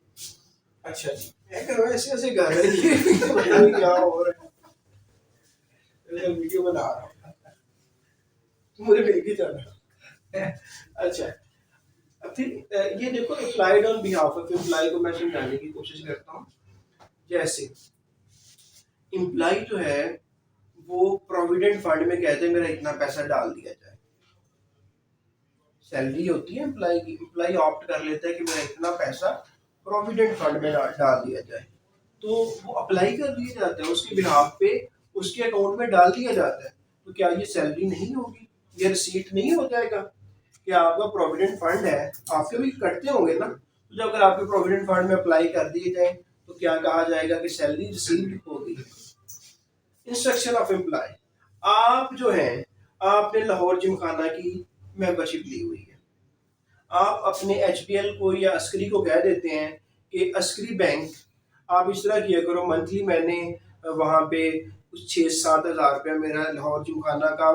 अच्छा जी मैं करो ऐसे ऐसे गा रही है पता नहीं क्या हो रहा है, वीडियो बना रहा हूँ तुम मुझे मिल के जाना। अच्छा अब फिर ये देखो applied on behalf of employ को मैं समझाने की कोशिश करता हूँ। जैसे एम्प्लॉय जो है वो प्रोविडेंट फंड में कहते हैं मेरा इतना पैसा डाल दिया जाए, सैलरी होती है एम्प्लॉय की, एम्प्लॉय ऑप्ट कर लेता है कि मेरा इतना पैसा प्रोविडेंट फंड में डाल दिया जाए, तो वो अप्लाई कर दिया जाता है उसके बिहाफ पे, उसके अकाउंट में डाल दिया जाता है। तो क्या ये सैलरी नहीं होगी, ये रिसीट नहीं हो जाएगा? क्या आपका प्रोविडेंट फंड है, आपके भी कटते होंगे ना, तो जब अगर आपके प्रोविडेंट फंड में अप्लाई कर दिए जाए तो क्या कहा जाएगा कि सैलरी रिसीव्ड हो गई। इंस्ट्रक्शन ऑफ एम्प्लॉय, आप जो है आपने लाहौर जिमखाना की मेंबरशिप ली हुई है, आप अपने HPL को या अस्करी को कह देते हैं कि अस्करी बैंक आप इस तरह किया करो, मंथली मैंने वहाँ पे कुछ 6-7 हज़ार रुपया मेरा लाहौर जिमखाना का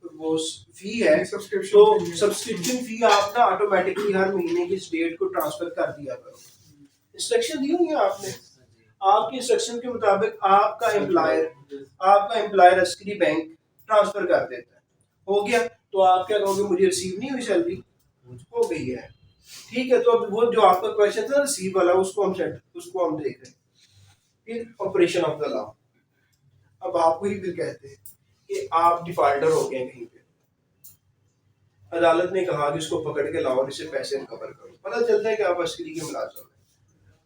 वो फी है, तो सब्सक्रिप्शन फी आप ना ऑटोमेटिकली हर महीने की डेट को ट्रांसफर कर दिया करो। इंस्ट्रक्शन दी हुई है आपने, आपकी इंस्ट्रक्शन के मुताबिक आपका एम्प्लॉयर अस्करी बैंक ट्रांसफर कर देता है, हो गया। तो आप क्या कहोगे, मुझे रिसीव नहीं हुई सैलरी, हो गई है। ठीक है तो अब वो जो आपका क्वेश्चन था रिसीव वाला उसको हम देख रहे हैं। फिर ऑपरेशन ऑफ द लॉ, अब आपको ही फिर कहते हैं कि आप डिफॉल्टर हो गए कहीं पे, अदालत ने कहा कि इसको पकड़ के लाओ और इसे पैसे रिकवर करो, पता चलता है कि आप अस्करी के मुलाजिम हैं,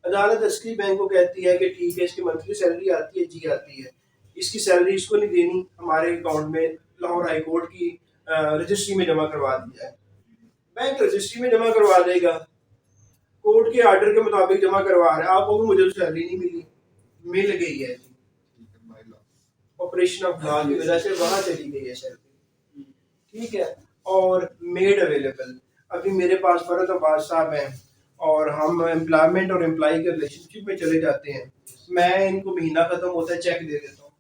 अदालत असली बैंक को कहती है कि ठीक है, इसकी मंथली सैलरी आती है, जी आती है, इसकी सैलरी इसको नहीं देनी, हमारे अकाउंट में लाहौर हाई कोर्ट की रजिस्ट्री में जमा करवा दी जाए। बैंक रजिस्ट्री में जमा करवा देगा, कोर्ट के ऑर्डर के मुताबिक जमा करवा रहा है, आपको भी मुझे सैलरी नहीं मिली, मिल गई है जी, ऑपरेशन ऑफ लॉ की वजह से वहां चली गई है सैलरी, ठीक है। और मेड अवेलेबल, अभी मेरे पास फरद अब्बास साहब हैं और हम एम्प्लॉयमेंट और एम्प्लॉय के रिलेशनशिप में चले जाते हैं, मैं इनको महीना खत्म होता है चेक दे देता हूँ,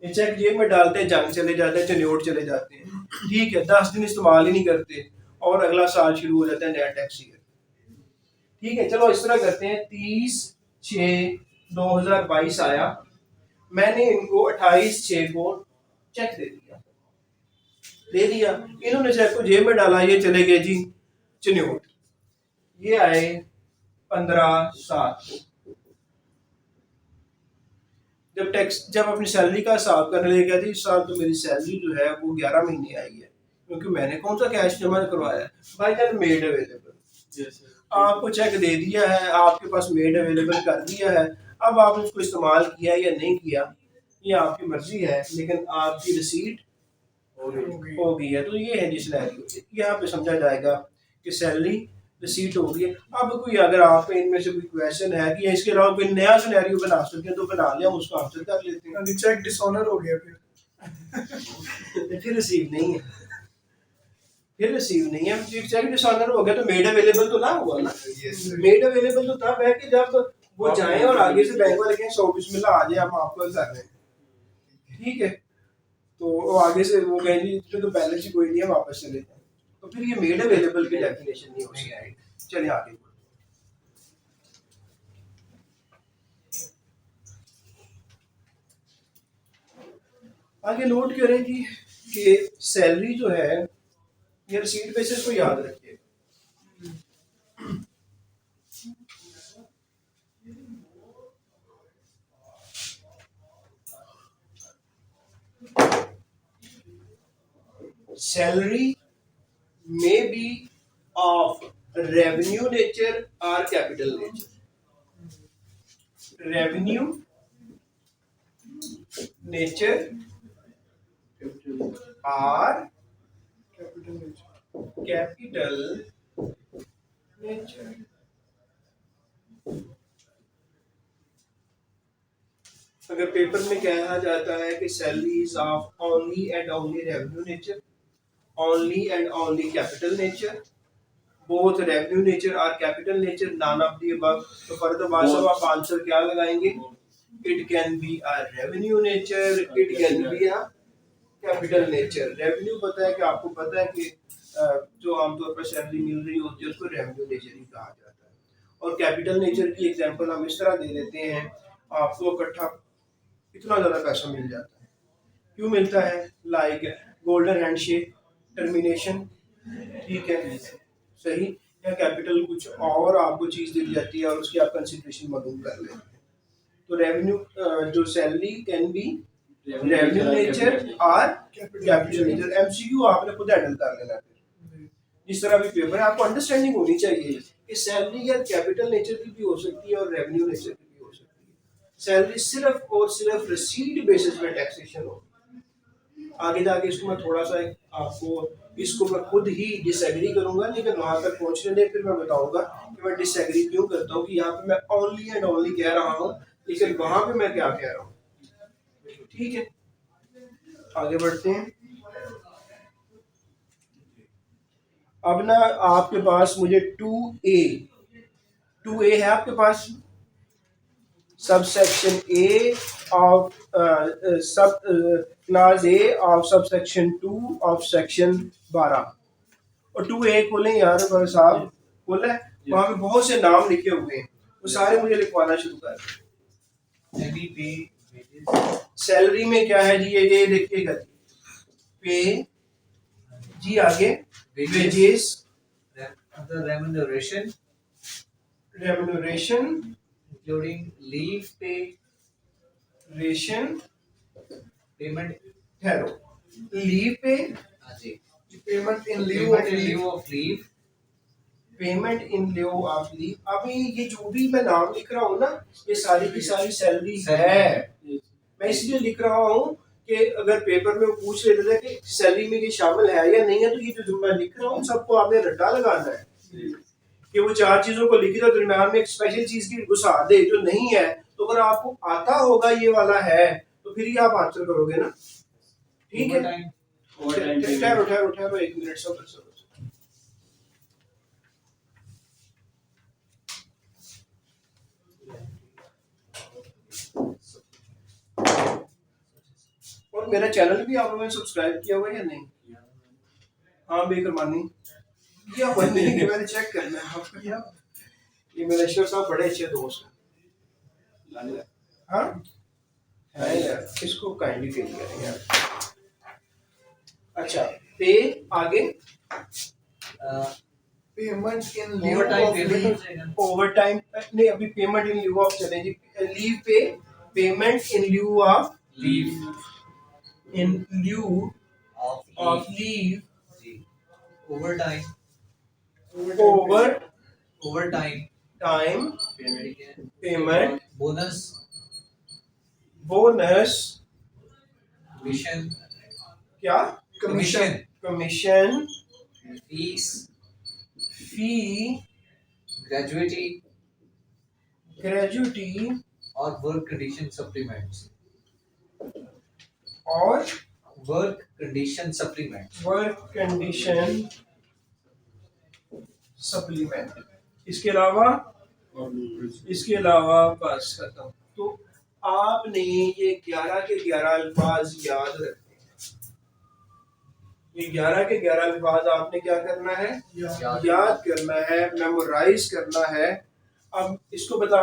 ये चेक जेब में डालते हैं, जंग चले जाते हैं, चन्योट चले जाते हैं, ठीक है, 10 दिन इस्तेमाल ही नहीं करते और अगला साल शुरू हो जाता है नया टैक्स ईयर, ठीक है। चलो इस तरह करते हैं, 30/6/2022 आया, मैंने इनको 28/6 को चेक दे दिया, इन्होंने चेक को जेब में डाला, ये चले गए जी चन्योट, ये आए 15/7 को, जब अपनी सैलरी का हिसाब करने लगे थे, इस साल तो मेरी सैलरी जो है वो 11 महीने आई है, क्योंकि मैंने कौन सा कैश जमा करवाया है भाई जान, मेड अवेलेबल, आपको चेक दे दिया है, आपके पास मेड अवेलेबल कर दिया है, अब आपने उसको इस्तेमाल किया या नहीं किया ये आपकी मर्जी है, लेकिन आपकी रिसीट हो गई है। तो ये है जी सिनेरियो, यहाँ पे समझा जाएगा कि सैलरी रिसीट हो गई है। अब कोई अगर आप इनमें से कोई क्वेश्चन है कि इसके अलावा कोई नया सिनेरियो बना सकते हैं तो बना लिया, हम उसको आंसर कर लेते हैं। चेक डिसऑनर हो गया फिर रिसीव नहीं है, फिर रिसीव नहीं है, चेक डिसऑनर हो गया तो मेड अवेलेबल तो ना हुआ ना, मेड अवेलेबल तो तब है कि जब वो जाएं और आगे से बैंक वाले कहें 100 बिस्मिल्लाह आ जाए, हम आपको कर रहे हैं, ठीक है, तो वो आगे से वो कहें जी तो बैलेंस ही कोई नहीं है, वापस चले जाए, तो फिर ये मेड अवेलेबल की डेफिनेशन नहीं हो सकती। चलिए आगे, आगे नोट करें जी कि सैलरी जो है ये रिसीट बेसिस को याद रखिए, salary may be of revenue nature or capital nature. Revenue nature or capital nature. अगर पेपर में कहा जाता है कि salary is of only and only revenue nature, only and only capital nature, both revenue nature or capital nature, none of the above, तो फर्द माशा आप आंसर क्या लगाएंगे, it can be a revenue nature, it can be a capital nature। revenue पता है कि आपको पता है कि जो आमतौर पर सैलरी मिल रही होती है उसको revenue nature ही कहा जाता है, और capital nature की एग्जांपल हम इस तरह दे देते हैं, आपको इकट्ठा इतना ज़्यादा पैसा मिल जाता है, क्यों मिलता है, लाइक गोल्डन हैंडशेक, टर्मिनेशन, ठीक है, सही, या कैपिटल कुछ और आपको चीज़ दी जाती है और उसकी आप कंसिडरेशन मालूम कर लेते हैं। तो रेवेन्यू जो salary can be revenue nature और कैपिटल नेचर, एमसीक्यू आपने खुद हैंडल कर लेना है, जिस तरह भी पेपर है आपको अंडरस्टैंडिंग होनी चाहिए कि सैलरी या कैपिटल नेचर की भी हो सकती है और रेवेन्यू नेचर की भी हो सकती है। सैलरी सिर्फ और सिर्फ रिसीट बेसिस पे टैक्सेशन होगी, आगे जाके इसको मैं थोड़ा सा आपको इसको मैं खुद ही डिसएग्री करूंगा, लेकिन वहां तक पहुंचने दें फिर मैं बताऊंगा कि मैं डिसएग्री क्यों करता हूँ, कि यहाँ पे मैं ओनली एंड ओनली कह रहा हूँ, लेकिन वहां पे मैं क्या कह रहा हूँ, ठीक है। आगे बढ़ते हैं, अब ना आपके पास मुझे 2A है आपके पास, सबसेक्शन ए ऑफ सब class A of subsection 2 of section 12, और 2A खोलें यार साहब, खोला है, वहाँ पे बहुत से नाम लिखे हुए हैं, वो सारे मुझे लिखवाना शुरू कर दें। सैलरी में क्या है जी, ये देखिएगा जी, पे जी, आगे wages, remuneration including leave pay, रेशन, payment, ठहरो, लीव पे, जी, payment in payment in lieu of leave, payment in lieu of leave. अभी ये जो भी मैं नाम लिख रहा हूँ ना, ये सारी की सारी सैलरी है। मैं इसलिए लिख रहा हूँ कि अगर पेपर में वो पूछ लेते थे कि सैलरी में ये शामिल है या नहीं है, तो ये जो मैं लिख रहा हूँ सबको आपने रट्टा लगाना है कि वो चार चीजों को लिखी तो दरम्यान में एक स्पेशल चीज की घुसा दे जो नहीं है। तो अगर आपको आता होगा ये वाला है तो फिर ही आप आंसर करोगे ना। ठीक है, ठहरो ठहरो ठहरो 1 मिनट, सब्र सब्र। और मेरा चैनल भी आप लोगों ने सब्सक्राइब किया हुआ है या नहीं? हाँ बेकरमानी किया हुआ नहीं कि मैंने चेक करना है आपका। ये मेरे अशरफ साहब बड़े अच्छे दोस्त हैं। हाँ है यार, इसको काइंडली फील करें यार। अच्छा, पे आगे payment in लिeu overtime of payment हो लीव, जाएगा। ओवर टाइम नहीं, अभी पेमेंट इन ल्यू ऑफ चले जी। लीव पे payment in lieu of leave in lieu of of leave overtime over time time payment bonus bonus commission क्या commission commission fees फी gratuity gratuity और work condition supplements और work condition supplements work condition supplement. इसके अलावा बस खत्म। तो आपने ये 11 के 11 अल्फाज याद रखने हैं। ये 11 के 11 अल्फाज आपने क्या करना है? याद करना है, मेमोराइज करना है। अब इसको बता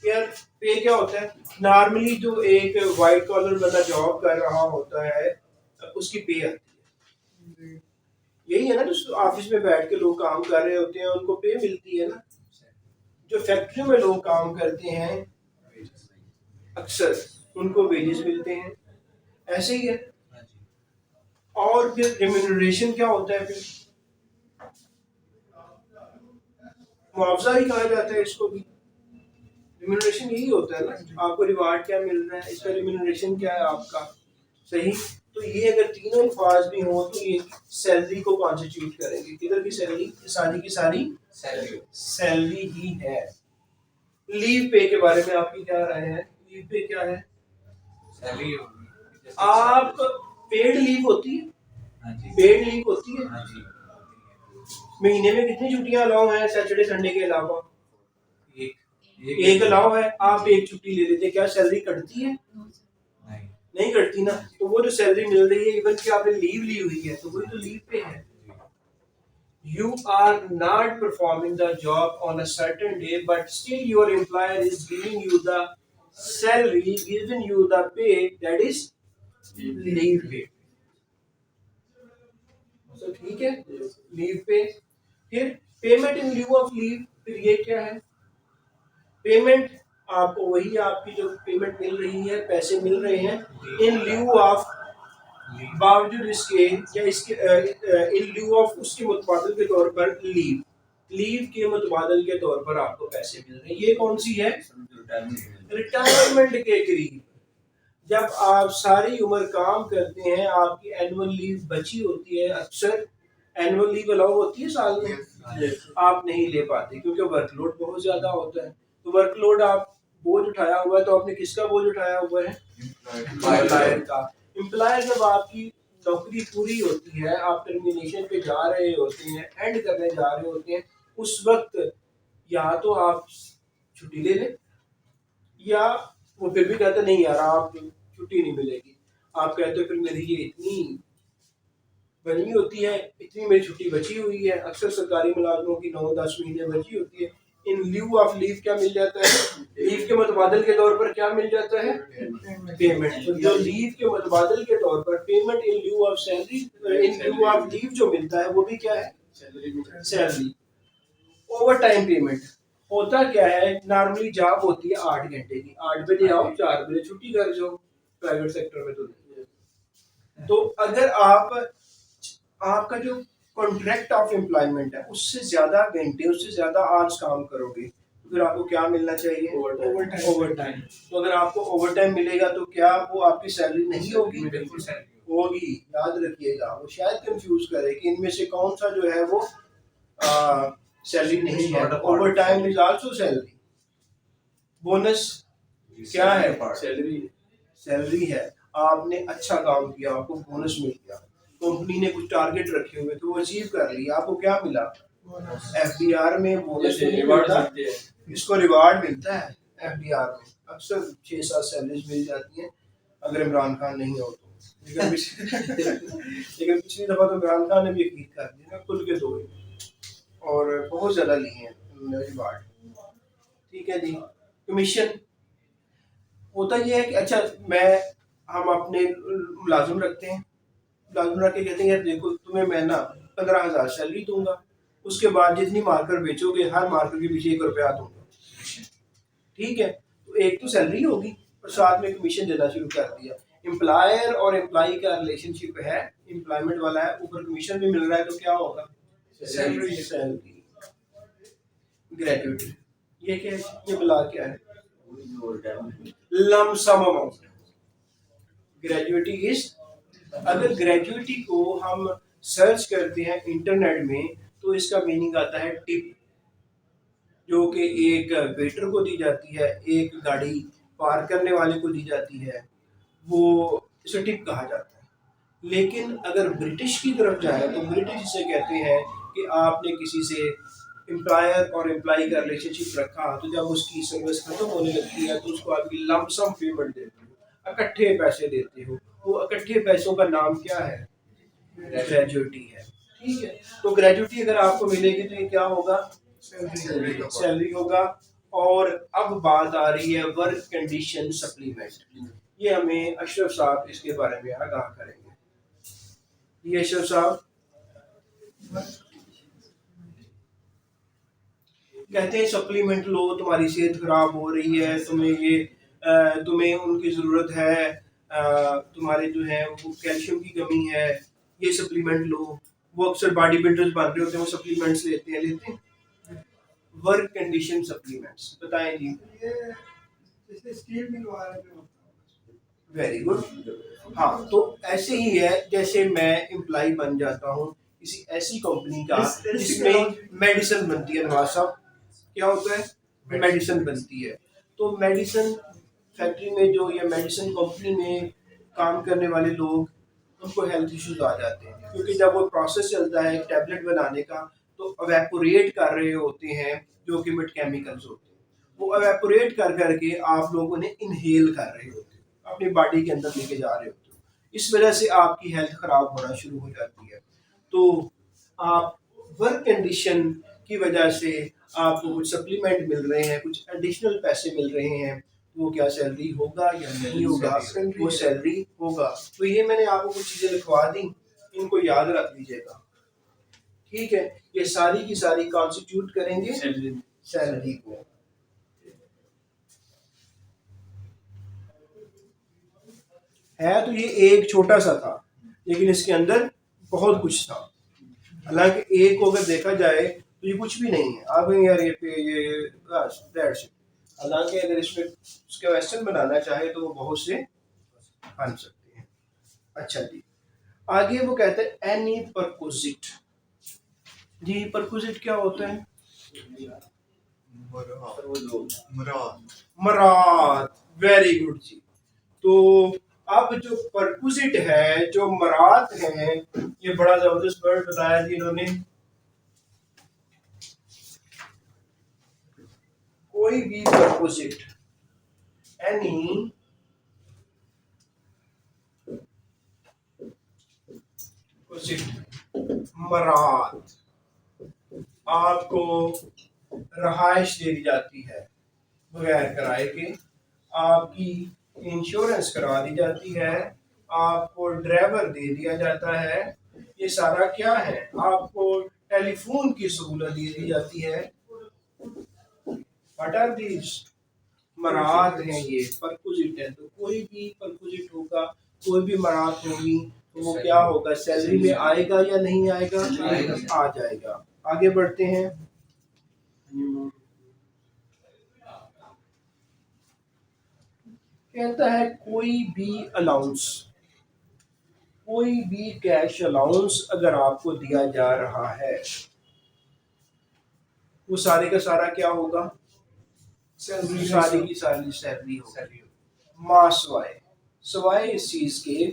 यार, पे क्या होता है? नॉर्मली जो एक वाइट कॉलर बंदा जॉब कर रहा होता है उसकी पे आती है, यही है ना। जो ऑफिस में बैठ के लोग काम कर रहे होते हैं उनको पे मिलती है ना। जो फैक्ट्री में लोग काम करते हैं अक्सर उनको वेजेस मिलते हैं, ऐसे ही है। और फिर रेम्यूनरेशन क्या होता है? फिर मुआवजा ही कहा जाता है इसको भी। रेम्यूनरेशन यही होता है ना, आपको रिवार्ड क्या मिल रहा है, इसका रेम्यूनरेशन क्या है आपका। सही। तो ये अगर तीनों अल्फाज भी हों तो ये सैलरी को कॉन्स्टिट्यूट करेंगे। किधर की सैलरी? सारी की सारी सैलरी ही है। लीव पे के बारे में आपकी क्या राय है? लीव पे क्या है? सैलरी आप पेड लीव होती है, पेड लीव होती है। महीने में कितनी छुट्टियां अलाउ हैं? सैटरडे संडे के अलावा एक अलाउ है। आप एक छुट्टी ले लेते, क्या सैलरी कटती है? नहीं कटती ना। तो वो जो सैलरी मिल रही है, इवन कि आपने लीव ली हुई है, तो वही तो लीव पे है। You are not performing the job on a certain day, but still your employer is giving you the salary, giving you the pay, that is leave pay. So ठीक है, leave pay। फिर payment in lieu of leave, फिर ये क्या है? Payment आपको वही आपकी जो पेमेंट मिल रही है, पैसे मिल रहे हैं इन ल्यू ऑफ, बावजूद इसके या इसके इन ल्यू ऑफ उसके मुतबादल के तौर पर लीव के मुतबादल के तौर पर आपको पैसे मिल रहे हैं। ये कौन सी है? रिटायरमेंट के करीब। जब आप सारी उम्र काम करते हैं, आपकी एनुअल लीव बची होती है। अक्सर एनुअल लीव अलाउ होती है साल में, आप नहीं ले पाते क्योंकि वर्कलोड बहुत ज्यादा होता है। तो वर्कलोड आप बोझ उठाया हुआ है, तो आपने किसका बोझ उठाया हुआ है? एम्प्लॉयर का। एम्प्लॉयर जब आपकी नौकरी पूरी होती है, आप टर्मिनेशन पे जा रहे होते हैं, एंड करने जा रहे होते हैं, उस वक्त या तो आप छुट्टी ले लें, या वो फिर भी कहते नहीं यार आप छुट्टी नहीं मिलेगी। आप कहते हो फिर मेरी ये इतनी बनी होती है, इतनी मेरी छुट्टी बची हुई है। अक्सर सरकारी मुलाजमों की 9-10 महीने बची होती है। इन ल्यू ऑफ लीव क्या मिल जाता है? लीव के मुतबादल के तौर पर क्या मिल जाता है? पेमेंट। तो जो लीव के मुतबादल के तौर पर payment in lieu of salary, in lieu of leave जो मिलता है वो भी क्या है? सैलरी। ओवर टाइम पेमेंट होता क्या है? नॉर्मली जॉब होती है 8 घंटे की, 8 बजे आओ 4 बजे छुट्टी कर जाओ। प्राइवेट सेक्टर में तो अगर आपका जो कॉन्ट्रैक्ट ऑफ एम्प्लॉयमेंट है, उससे ज्यादा घंटे, उससे ज्यादा आवर्स काम करोगे तो फिर आपको क्या मिलना चाहिए? Over time. तो अगर आपको ओवर टाइम मिलेगा तो क्या वो आपकी सैलरी नहीं होगी? बिल्कुल सैलरी होगी। याद रखिएगा, वो शायद कंफ्यूज करे कि इनमें से कौन सा जो है वो सैलरी नहीं है। Over time is also salary. Bonus क्या है? सैलरी सैलरी है। आपने अच्छा काम किया, आपको बोनस मिल गया। कंपनी ने कुछ टारगेट रखे हुए तो वो अचीव कर लिया, आपको क्या मिला? एफडीआर में बोनस जैसे नहीं रिवार्ड मिलता, मिलते हैं। इसको रिवार्ड मिलता है एफडीआर में। अक्सर 6-7 सैलरीज मिल जाती हैं अगर इमरान खान नहीं हो तो। लेकिन लेकिन पिछली दफा तो इमरान खान ने भी यकीन कर दिया ना, खुल के 2 और बहुत ज्यादा लिए हैं रिवार्ड। ठीक है जी। कमीशन होता ये है कि अच्छा हम अपने मुलाजिम रखते हैं, मुलाजिम रख के कहते हैं यार देखो तुम्हें मैं ना 15,000 सैलरी दूंगा, उसके बाद जितनी मार्कर बेचोगे हर मार्कर के पीछे 1 रुपया दूंगा। ठीक है, तो एक तो सैलरी होगी और साथ में कमीशन देना शुरू कर दिया। एम्प्लॉयर और एम्प्लॉई का रिलेशनशिप है, एम्प्लॉयमेंट वाला है, ऊपर कमीशन भी मिल रहा है तो क्या होगा? सैलरी। ग्रेजुएटी ये क्या है? ये बुला क्या है? Lump sum amount. ग्रेजुएटी इज, अगर ग्रेजुएटी को हम सर्च करते हैं इंटरनेट में तो इसका मीनिंग आता है टिप, जो कि एक वेटर को दी जाती है, एक गाड़ी पार करने वाले को दी जाती है, वो इसे टिप कहा जाता है। लेकिन अगर ब्रिटिश की तरफ जाए तो ब्रिटिश इसे कहते हैं कि आपने किसी से एम्प्लॉयर और एम्प्लॉई का रिलेशनशिप रखा तो जब उसकी सर्विस खत्म होने लगती है तो उसको आपकी लमसम पेमेंट देते हो, इकट्ठे पैसे देते हो। वो इकट्ठे पैसों का नाम क्या है? ग्रेजुएटी है। ठीक है, तो ग्रेजुएटी अगर आपको मिलेगी तो ये क्या होगा? सैलरी होगा। और अब बात आ रही है वर्क कंडीशन सप्लीमेंट। ये हमें अशरफ साहब इसके बारे में आगाह करेंगे। ये अशरफ साहब कहते हैं सप्लीमेंट लो, तुम्हारी सेहत खराब हो रही है, तुम्हें उनकी ज़रूरत है, तुम्हारे जो है वो कैल्शियम की कमी है, ये सप्लीमेंट लो। वो अक्सर बॉडी बिल्डर्स बन रहे होते हैं, वो सप्लीमेंट्स लेते हैं। वर्क कंडीशन सप्लीमेंट्स बताएं जी। जैसे स्टील मिल वाले में होता है। Very good. हाँ, तो ऐसे ही है जैसे मैं एम्प्लॉय बन जाता हूँ किसी ऐसी कंपनी का जिसमें मेडिसिन बनती है। नवाज साहब, क्या होता है? मेडिसिन बनती है। तो मेडिसिन फैक्ट्री में जो या मेडिसिन कंपनी में काम करने वाले लोग, उनको हेल्थ इश्यूज आ जाते हैं क्योंकि जब वो प्रोसेस चलता है टैबलेट बनाने का तो एवेपोरेट कर रहे होते हैं जो कि मिट केमिकल्स होते हैं, वो एवेपोरेट कर करके आप लोग उन्हें इनहेल कर रहे होते हैं, अपनी बॉडी के अंदर लेके जा रहे होते हो। इस वजह से आपकी हेल्थ खराब होना शुरू हो जाती है। तो आप वर्क कंडीशन की वजह से आपको कुछ सप्लीमेंट मिल रहे हैं, कुछ एडिशनल पैसे मिल रहे हैं, वो क्या सैलरी होगा या नहीं होगा? वो सैलरी होगा। तो ये मैंने आपको कुछ चीजें लिखवा दी, इनको याद रख लीजिएगा। ठीक है, ये सारी की सारी कॉन्स्टिट्यूट करेंगे सैलरी को। है तो ये एक छोटा सा था लेकिन इसके अंदर बहुत कुछ था। हालांकि एक को अगर देखा जाए तो ये कुछ भी नहीं है। आप यार ये हालांकि अगर इसमें उसके क्वेश्चन बनाना चाहे तो वो बहुत से बन सकते हैं। अच्छा जी, आगे वो कहते हैं एनी परक्विजिट। जी परक्विजिट क्या होता है? मराद। वेरी गुड जी। तो अब जो परक्विजिट है, जो मराद है, ये बड़ा जबरदस्त वर्ड बताया जी इन्होंने। कोई भी परक्विजिट, एनी मराद, आपको रहाइश दे दी जाती है बगैर किराए के, आपकी इंश्योरेंस करवा दी जाती है, आपको ड्राइवर दे दिया जाता है। ये सारा क्या है? आपको टेलीफोन की सहूलत दे दी जाती है। What are these? मराद हैं, ये परक्विजिट है। तो कोई भी परक्विजिट होगा, कोई भी मराद होगी तो वो क्या होगा, सैलरी में आएगा या नहीं आएगा? आएगा। आ जाएगा। आगे बढ़ते हैं। कहता है कोई भी अलाउंस, कोई भी कैश अलाउंस अगर आपको दिया जा रहा है, वो सारे का सारा क्या होगा? सारी की सारी सैलरी होगी। माँ सवाए इस चीज के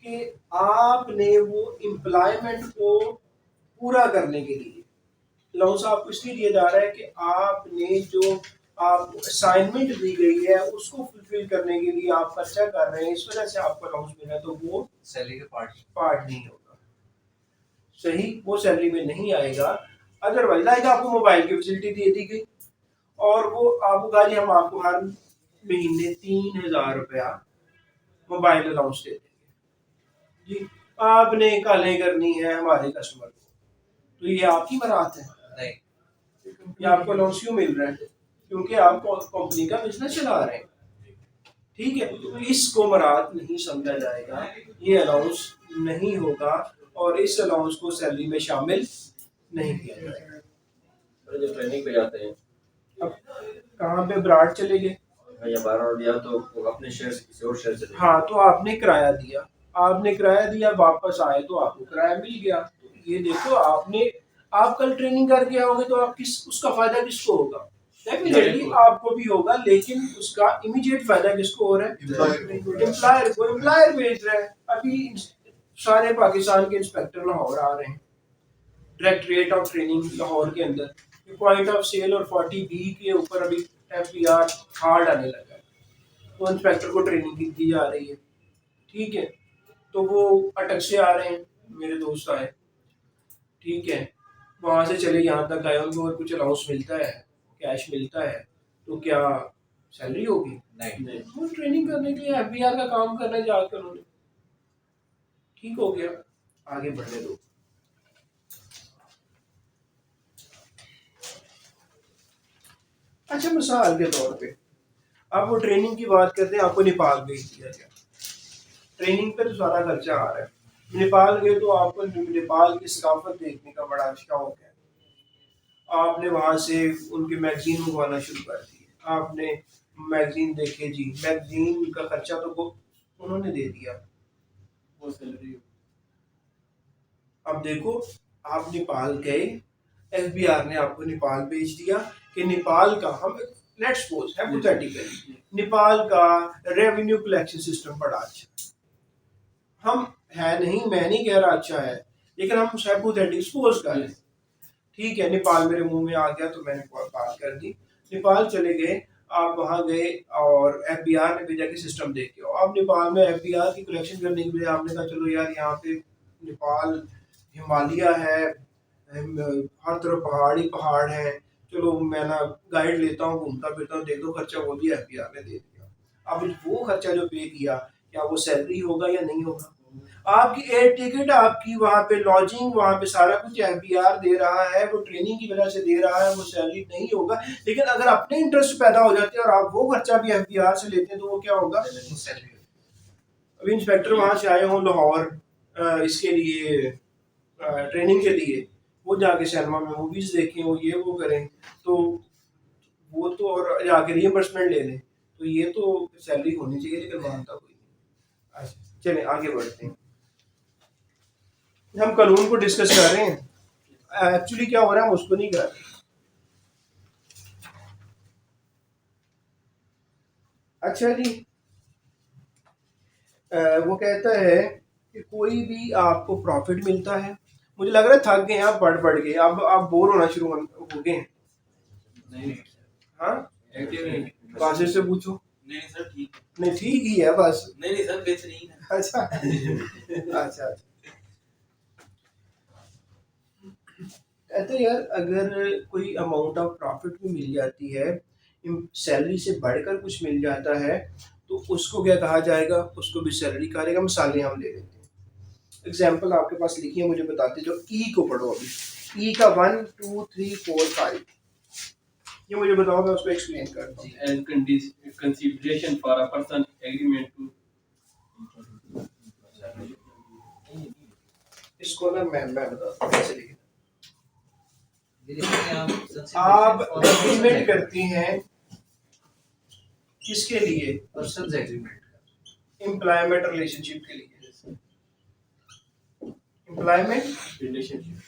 कि आपने वो एम्प्लॉयमेंट को पूरा करने के लिए अलाउंस आपको इसलिए दिया जा रहा है कि आपने जो आप असाइनमेंट दी गई है उसको फुलफिल करने के लिए आप खर्चा कर रहे हैं, इस वजह से आपको अलाउंस मिला, तो वो सैलरी के पार्ट नहीं होगा। सही, वो सैलरी में नहीं आएगा। अदरवाइज आएगा आपको मोबाइल की फैसिलिटी दे दी गई और वो आपको कहा जी हम आपको हर महीने 3,000 रुपया मोबाइल अलाउंस दे देंगे जी, आपने कालें करनी है हमारे कस्टमर को, तो ये आपकी मराहत है? नहीं, ये आपको अलाउंस क्यों मिल रहा है? क्योंकि आप कंपनी का बिजनेस चला रहे हैं, ठीक है। तो इसको मराहत नहीं समझा जाएगा, ये अलाउंस नहीं होगा और इस अलाउंस को सैलरी में शामिल नहीं किया जाएगा। अरे जब ट्रेनिंग पे जाते हैं अब कहाँ पे ब्राड चले गए? या 12 दिया तो वो अपने शेयर से किसी और शेयर से हाँ, तो आपने किराया दिया, आपने किराया दिया, वापस आए तो आपको किराया मिल गया। ये देखो, आपने आप कल ट्रेनिंग करके आओगे तो आप किस उसका फायदा किसको होगा? डेफिनेटली आपको भी होगा, लेकिन उसका इमीडिएट फायदा किसको हो रहा है? एम्प्लॉयर को। एम्प्लॉयर भेज रहा है। अभी सारे पाकिस्तान के इंस्पेक्टर लाहौर आ रहे हैं, डायरेक्टरेट ऑफ ट्रेनिंग लाहौर के अंदर, पॉइंट ऑफ सेल और 40B के ऊपर अभी FBR हार्ड आने लगा है, तो इंस्पेक्टर को ट्रेनिंग दी जा रही है, ठीक है। तो वो अटक से आ रहे हैं, मेरे दोस्त आए, ठीक है, वहाँ से चले यहाँ तक आए, उनको अगर कुछ अलाउंस मिलता है, कैश मिलता है, तो क्या सैलरी होगी? नहीं। वो ट्रेनिंग करने के लिए FBR का काम करना है जाकर उन्होंने, ठीक हो गया, आगे बढ़ने दो। अच्छा, मिसाल के तौर पे आप वो ट्रेनिंग की बात करते हैं, आपको नेपाल भेज दिया गया, ट्रेनिंग पे तो सारा खर्चा आ रहा है, नेपाल गए तो आपको नेपाल की सकाफत देखने का बड़ा शौक है, आपने वहाँ से उनकी मैगजीन मंगवाना शुरू कर दी, आपने मैगजीन देखे जी, मैगजीन का खर्चा तो उन्होंने दे दिया, वो सैलरी। अब देखो, आप नेपाल गए, FBR ने आपको नेपाल भेज दिया कि नेपाल का, हम लेट्स सपोज हाइपोथेटिकली, नेपाल का रेवेन्यू कलेक्शन सिस्टम बड़ा अच्छा, हम है नहीं, मैं नहीं कह रहा अच्छा है, लेकिन हम हाइपोथेटिकली सपोज कर रहे हैं, ठीक है। नेपाल मेरे मुंह में आ गया तो मैंने बात कर दी, नेपाल चले गए, आप वहाँ गए और FBR ने भेजा कि सिस्टम देख के आओ। आप नेपाल में FBR की कलेक्शन करने के लिए आपने कहा चलो यार यहाँ पे नेपाल हिमालय है, हर तरफ पहाड़ ही पहाड़ है, चलो मैं ना गाइड लेता हूँ, घूमता फिरता हूँ, देख दो, खर्चा वो भी FBR ने दे दिया। अब वो खर्चा जो पे किया, क्या वो सैलरी होगा या नहीं होगा? आपकी एयर टिकट, आपकी वहाँ पे लॉजिंग, वहाँ पे सारा कुछ FBR दे रहा है, वो ट्रेनिंग की वजह से दे रहा है, वो सैलरी नहीं होगा। लेकिन अगर अपने इंटरेस्ट पैदा हो जाते हैं और आप वो खर्चा भी FBR से लेते हैं तो वो क्या होगा? सैलरी। अभी इंस्पेक्टर वहाँ से आए हों लाहौर इसके लिए, ट्रेनिंग के लिए, वो जाके सिनेमा में मूवीज देखें, वो ये वो करें, तो वो तो और जाके रिइंबर्समेंट ले लें, तो ये तो सैलरी होनी चाहिए, लेकिन मानता कोई नहीं। अच्छा, चलें आगे बढ़ते हैं। हम कानून को डिस्कस कर रहे हैं, एक्चुअली क्या हो रहा है हम उसको नहीं कर रहे। अच्छा जी, वो कहता है कि कोई भी आपको प्रॉफिट मिलता है, मुझे लग रहा है थक गए आप, पढ़ के अब आप बोर होना शुरू हो गए हैं। नहीं हाँ, नहीं से पूछो। नहीं सर, ठीक नहीं, ठीक ही है बस। नहीं सर, बेहतरीन है। अच्छा अच्छा। कहते यार, अगर कोई अमाउंट ऑफ प्रॉफिट भी मिल जाती है, सैलरी से बढ़कर कुछ मिल जाता है, तो उसको क्या कहा जाएगा? उसको भी सैलरी कहा जाएगा। मिसालें हम ले लेते हैं, एग्जाम्पल आपके पास लिखी है, मुझे बताते जो ई को पढ़ो अभी। ई का 1 2 3 4 5, ये मुझे बताओ, मैं उसको एक्सप्लेन करता हूँ। As consideration for a person agreement to इसको ना मैं बताता हूँ कैसे लिखना। ये लिखेंगे आप आप consideration for एग्रीमेंट करती हैं किसके लिए? persons agreement एम्प्लॉयमेंट रिलेशनशिप के लिए। एम्प्लॉयमेंट रिलेशनशिप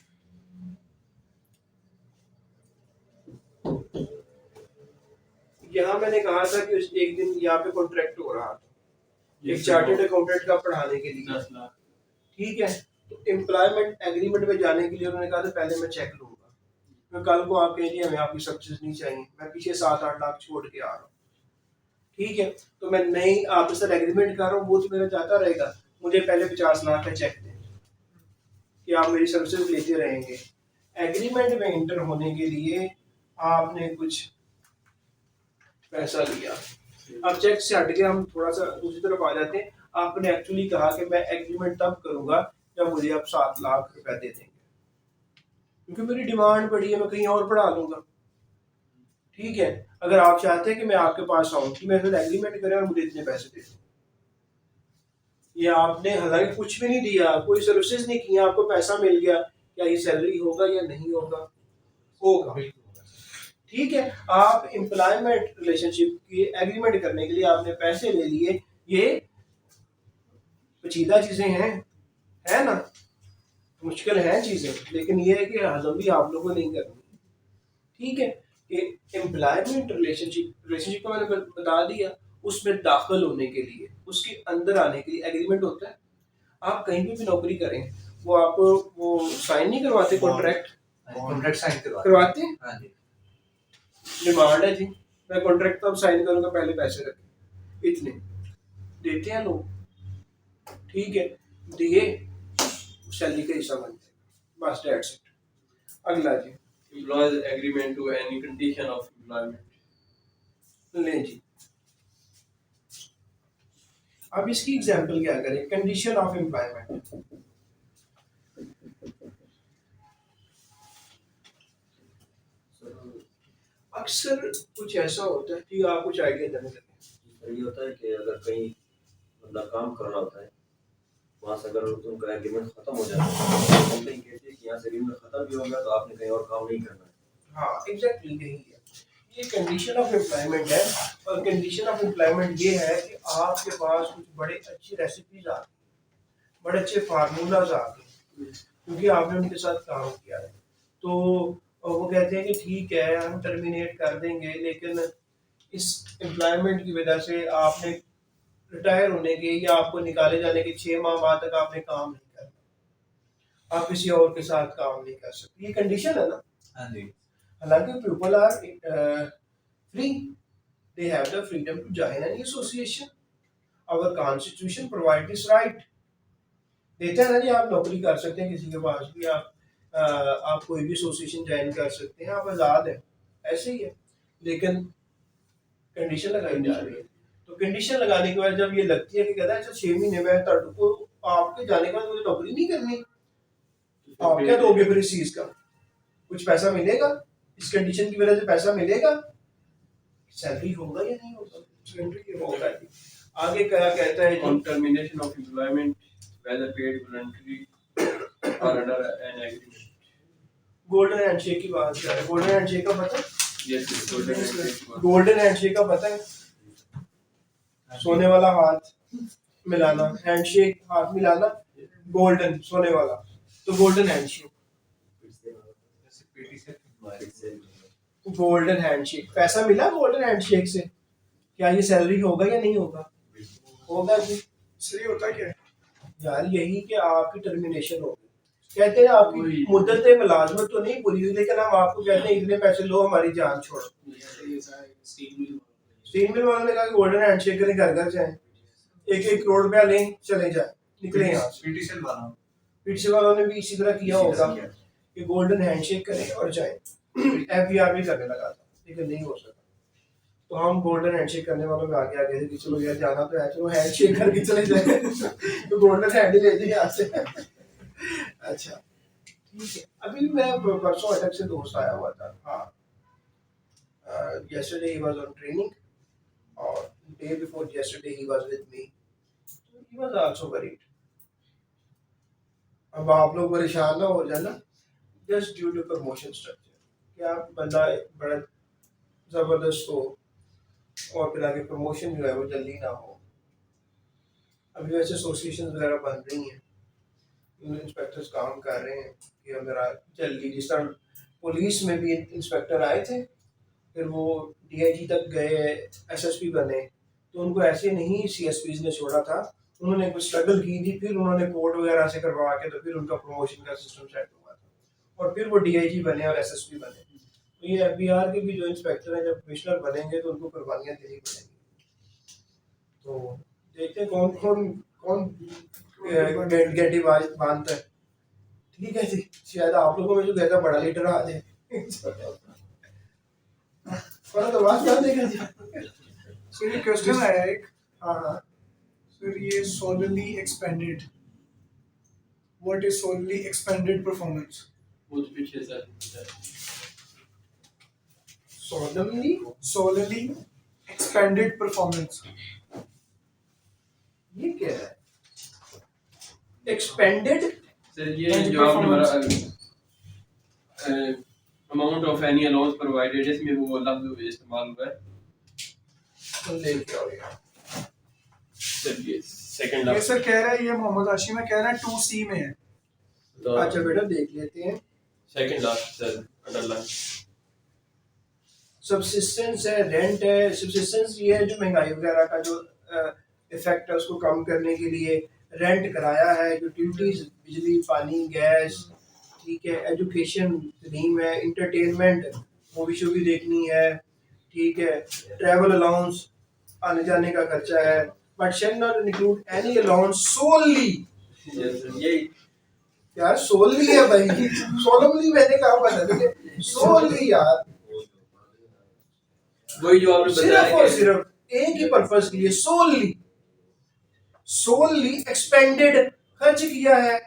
यहाँ मैंने कहा था कि एक दिन यहाँ पे कॉन्ट्रैक्ट हो रहा था एक चार्टर्ड अकाउंटेंट का पढ़ाने के लिए, 10 लाख। ठीक है। तो एम्प्लॉयमेंट एग्रीमेंट में जाने के लिए उन्होंने कहा था पहले मैं चेक लूंगा, मैं कल को आप कहेंगे हमें आपकी सक्सेस नहीं चाहिए, मैं पीछे 7-8 लाख छोड़ के आ रहा हूँ, ठीक है। तो मैं नई आपके साथ एग्रीमेंट कर रहा हूँ, वो तो मेरा जाता रहेगा, मुझे पहले 50 लाख का चेक दें कि आप मेरी सर्विसेज लेते रहेंगे। एग्रीमेंट में इंटर होने के लिए आपने कुछ पैसा लिया। अब चेक से हट के हम थोड़ा सा दूसरी तरफ आ जाते हैं। आपने एक्चुअली कहा कि मैं एग्रीमेंट तब करूंगा जब मुझे आप 7 लाख रुपए दे देंगे, क्योंकि मेरी डिमांड बढ़ी है, मैं कहीं और पढ़ा लूंगा, ठीक है। अगर आप चाहते हैं कि मैं आपके पास आऊं कि मेरे साथ एग्रीमेंट करें और मुझे इतने पैसे दे दें, ये आपने हालांकि कुछ भी नहीं दिया, कोई सर्विसेज नहीं किया, आपको पैसा मिल गया, क्या ये सैलरी होगा या नहीं होगा? होगा, ठीक है। आप एम्प्लॉयमेंट रिलेशनशिप की एग्रीमेंट करने के लिए आपने पैसे ले लिए, ये पेचीदा चीजें हैं, है ना, मुश्किल है चीजें, लेकिन ये है कि हजम भी आप लोगों ने नहीं करनी, ठीक है। कि एम्प्लॉयमेंट रिलेशनशिप को मैंने बता दिया, उसमें दाखिल होने के लिए, उसके अंदर आने के लिए एग्रीमेंट होता है। आप कहीं भी नौकरी करें, वो आपको वो साइन नहीं करवाते, कॉन्ट्रैक्ट कॉन्ट्रैक्ट साइन करवाते हैं। हाँ जी डिमांड है जी, मैं कॉन्ट्रैक्ट तब साइन करूंगा, पहले पैसे रखें, इतने देते हैं लोग, ठीक है। दिए, सैलरी का हिस्सा बनते हैं, बस दैट्स इट। अगला जी, employees agreement to any condition of employment. लें जी, अब इसकी एग्जांपल क्या करें? Condition of employment. अक्सर कुछ ऐसा होता है कि आप कुछ आइडिया देने लगे। सर ये होता है कि अगर कहीं बंदा काम कर रहा होता है, वहाँ से अगर उनका एग्रीमेंट खत्म हो जाता है, कंपनी कहती है कि यहाँ से एग्रीमेंट खत्म भी हो गया तो आपने कहीं और काम नहीं करना है। हाँ एग्जैक्टली यही है, ये कंडीशन ऑफ एम्प्लॉयमेंट है। और कंडीशन ऑफ एम्प्लॉयमेंट ये है कि आपके पास कुछ बड़े अच्छी रेसिपीज आ गई, बड़े अच्छे फार्मूलाज आ गए, क्योंकि आपने उनके साथ काम किया है। तो वो कहते हैं कि ठीक है हम टर्मिनेट कर देंगे, लेकिन इस एम्प्लॉयमेंट की वजह से आपने रिटायर होने के या आपको निकाले जाने के 6 माह बाद तक आपने काम नहीं करना, आप किसी और के साथ काम नहीं कर सकते, ये कंडीशन है ना। हाँ जी हालांकि people are free, they have the freedom to join any association, our constitution provide this right, देता है ना जी। आप नौकरी कर सकते हैं किसी के पास भी, आप कोई भी एसोसिएशन ज्वाइन कर सकते हैं, आप आज़ाद हैं, ऐसे ही है। लेकिन कंडीशन लगाई जा रही है, तो कंडीशन लगाने के बाद जब ये लगती है कि कहता है अच्छा 6 महीने में को आपके जाने के बाद मुझे नौकरी नहीं करनी, आप क्या दोगे फिर इस चीज का? कुछ पैसा मिलेगा इस कंडीशन की वजह से? पैसा मिलेगा, सैलरी होगा या नहीं होगा? सैलरी होगा जी। आगे क्या कहता है? On termination of employment, whether paid voluntarily or under an agreement. Golden handshake की बात कर रहे हैं। गोल्डन हैंडशेक का पता है? Yes, yes, golden handshake. Golden handshake का पता है? सोने वाला हाथ मिलाना, हैंडशेक हाथ मिलाना, गोल्डन सोने वाला, तो गोल्डन हैंडशेक। गोल्डन हैंडशेक, पैसा मिला गोल्डन हैंडशेक से, क्या ये सैलरी होगा या नहीं होगा? होगा जी। सही होता क्या है यार? यही कि आपकी टर्मिनेशन होगी। कहते हैं आपकी मुद्दत मुलाजमत तो नहीं पूरी हुई, लेकिन हम आपको कहते हैं इतने पैसे लो, हमारी जान छोड़ो। स्टील मिल वालों ने कहा कि गोल्डन हैंडशेक करें, घर घर जाएं, 1-1 करोड़ रुपया लें, चले जाएं, निकले यहाँ से। पीटीसी वालों ने भी इसी तरह किया होगा कि गोल्डन हैंडशेक करें और जाएं। एफबीआर भी करने लगा था, लेकिन नहीं हो सका। तो हम गोल्डन हैंडशेक करने वालों में आगे आ गए थे कि चलो यार जाना तो है, चलो हैंडशेक करके चले जाए तो गोल्डन हैंड ही ले जाइए यहाँ से। अच्छा ठीक है। अभी मैं परसों अटक से दोस्त आया हुआ था, हाँ, yesterday he was on training or day before yesterday he was with me, he was also worried, अब आप लोग परेशान ना हो जाना, just due to promotion structure, क्या बंदा बड़ा ज़बरदस्त हो और फिर आगे प्रमोशन जो है वो जल्दी ना हो। अभी वैसे एसोसिएशन वगैरह बन रही हैं, इंस्पेक्टर्स काम कर रहे हैं कि हमारा जल्दी, जिस तरह पुलिस में भी इंस्पेक्टर आए थे, फिर वो डीआईजी तक गए, एसएसपी बने, तो उनको ऐसे नहीं सीएसपीज ने छोड़ा था, उन्होंने कुछ स्ट्रगल की थी, फिर उन्होंने कोर्ट वगैरह से करवा के तो फिर उनका प्रमोशन का सिस्टम सेट हुआ था और फिर वो डीआईजी बने और एसएसपी बने। तो ये एफबीआर के भी जो इंस्पेक्टर हैं जब कमिश्नर बनेंगे तो उनको कुर्बानियाँ देनी पड़ेंगी। तो देखते हैं कौन गेटी बांधता है। ठीक है जी, शायद आप लोगों में जो कहता बड़ा लीडर आ जाए थोड़ा तो बात कर देगा जी। सर ये क्वेश्चन आया एक, हाँ हाँ, सर ये solely expanded, what is solely expanded performance? वो तो पीछे सर Solely expanded performance, ये क्या है एक्सपेंडेड? सर ये जो आपने हमारा amount of any allowance provided, इसमें वो लफ्ज इस्तेमाल हुआ है। तो लेके आओ यार। सर ये सेकंड ये लफ्ज सर कह रहा है, ये मोहम्मद हाशिम है, कह रहा है 2C में है। तो अच्छा बेटा देख लेते हैं। सेकंड लफ्ज सर अंडरलाइन सब्सिस्टेंस है, रेंट है। सब्सिस्टेंस ये है जो महंगाई वगैरह का जो इफेक्ट है उसको कम करने के लिए रेंट कराया है, यूटिलिटीज बिजली पानी गैस, ठीक है, एजुकेशन तलीम है, इंटरटेनमेंट मूवी शो भी देखनी है, ठीक है, ट्रैवल अलाउंस आने जाने का खर्चा है, but shall not include any allowance solely. यही यार सोली है भाई, सोलमली मैंने कहा बता दें, सोली यार, वही जो आपने सिर्फ बताया और कि सिर्फ एक ही पर्पस के लिए सोली एक्सपेंडेड खर्च किया है,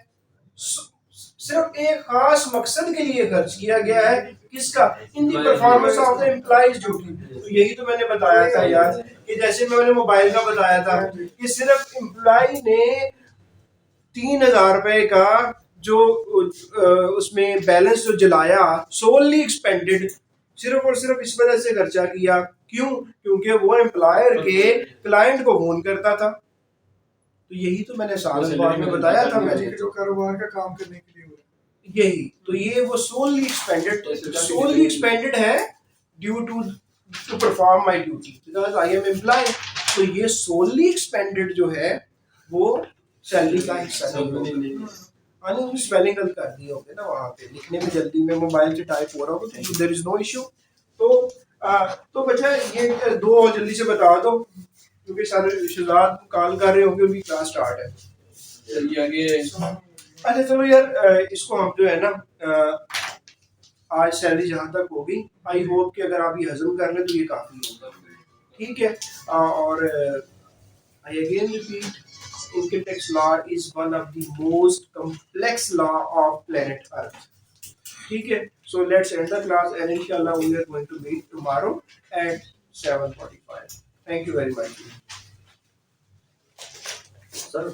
सिर्फ एक खास मकसद के लिए खर्च किया गया है। किसका? In the performance of the employee's duty. तो यही तो मैंने बताया था यार, कि जैसे मैंने मोबाइल का बताया था कि सिर्फ एम्प्लॉय ने 3,000 रुपए का जो उसमें बैलेंस जो जलाया, सोली एक्सपेंडेड, सिर्फ और सिर्फ इस वजह से खर्चा किया। क्यों? क्योंकि वो एम्प्लॉयर के क्लाइंट को फोन करता था। तो यही तो मैंने साल बाद में बताया था मैंने, जो कारोबार का काम करने के लिए हो रहा यही तो ये वो सोली एक्सपेंडेड है due to perform my duty because I am employ. तो ये सोली एक्सपेंडेड जो है वो सैलरी का हिस्सा नहीं होगा। उन्होंने स्पेलिंग गलत कर दी होगी ना वहाँ पे, लिखने में जल्दी में मोबाइल से टाइप हो रहा होगा, तो देयर इज नो इशू। तो बच्चा ये दो और जल्दी से बता दो क्योंकि सारे शहजाद कॉल कर रहे होंगे, उनकी क्लास स्टार्ट है। चलिए आगे। अच्छा चलो यार, इसको हम जो है ना आज सैलरी जहाँ तक होगी, आई होप कि अगर आप ये हजम कर लें तो ये काफ़ी होगा, ठीक है। और I again repeat, income tax law is one of the most complex law of planet earth, ठीक है। So let's end the class and इंशाल्लाह we are going to meet tomorrow at 7:45. Thank you very much sir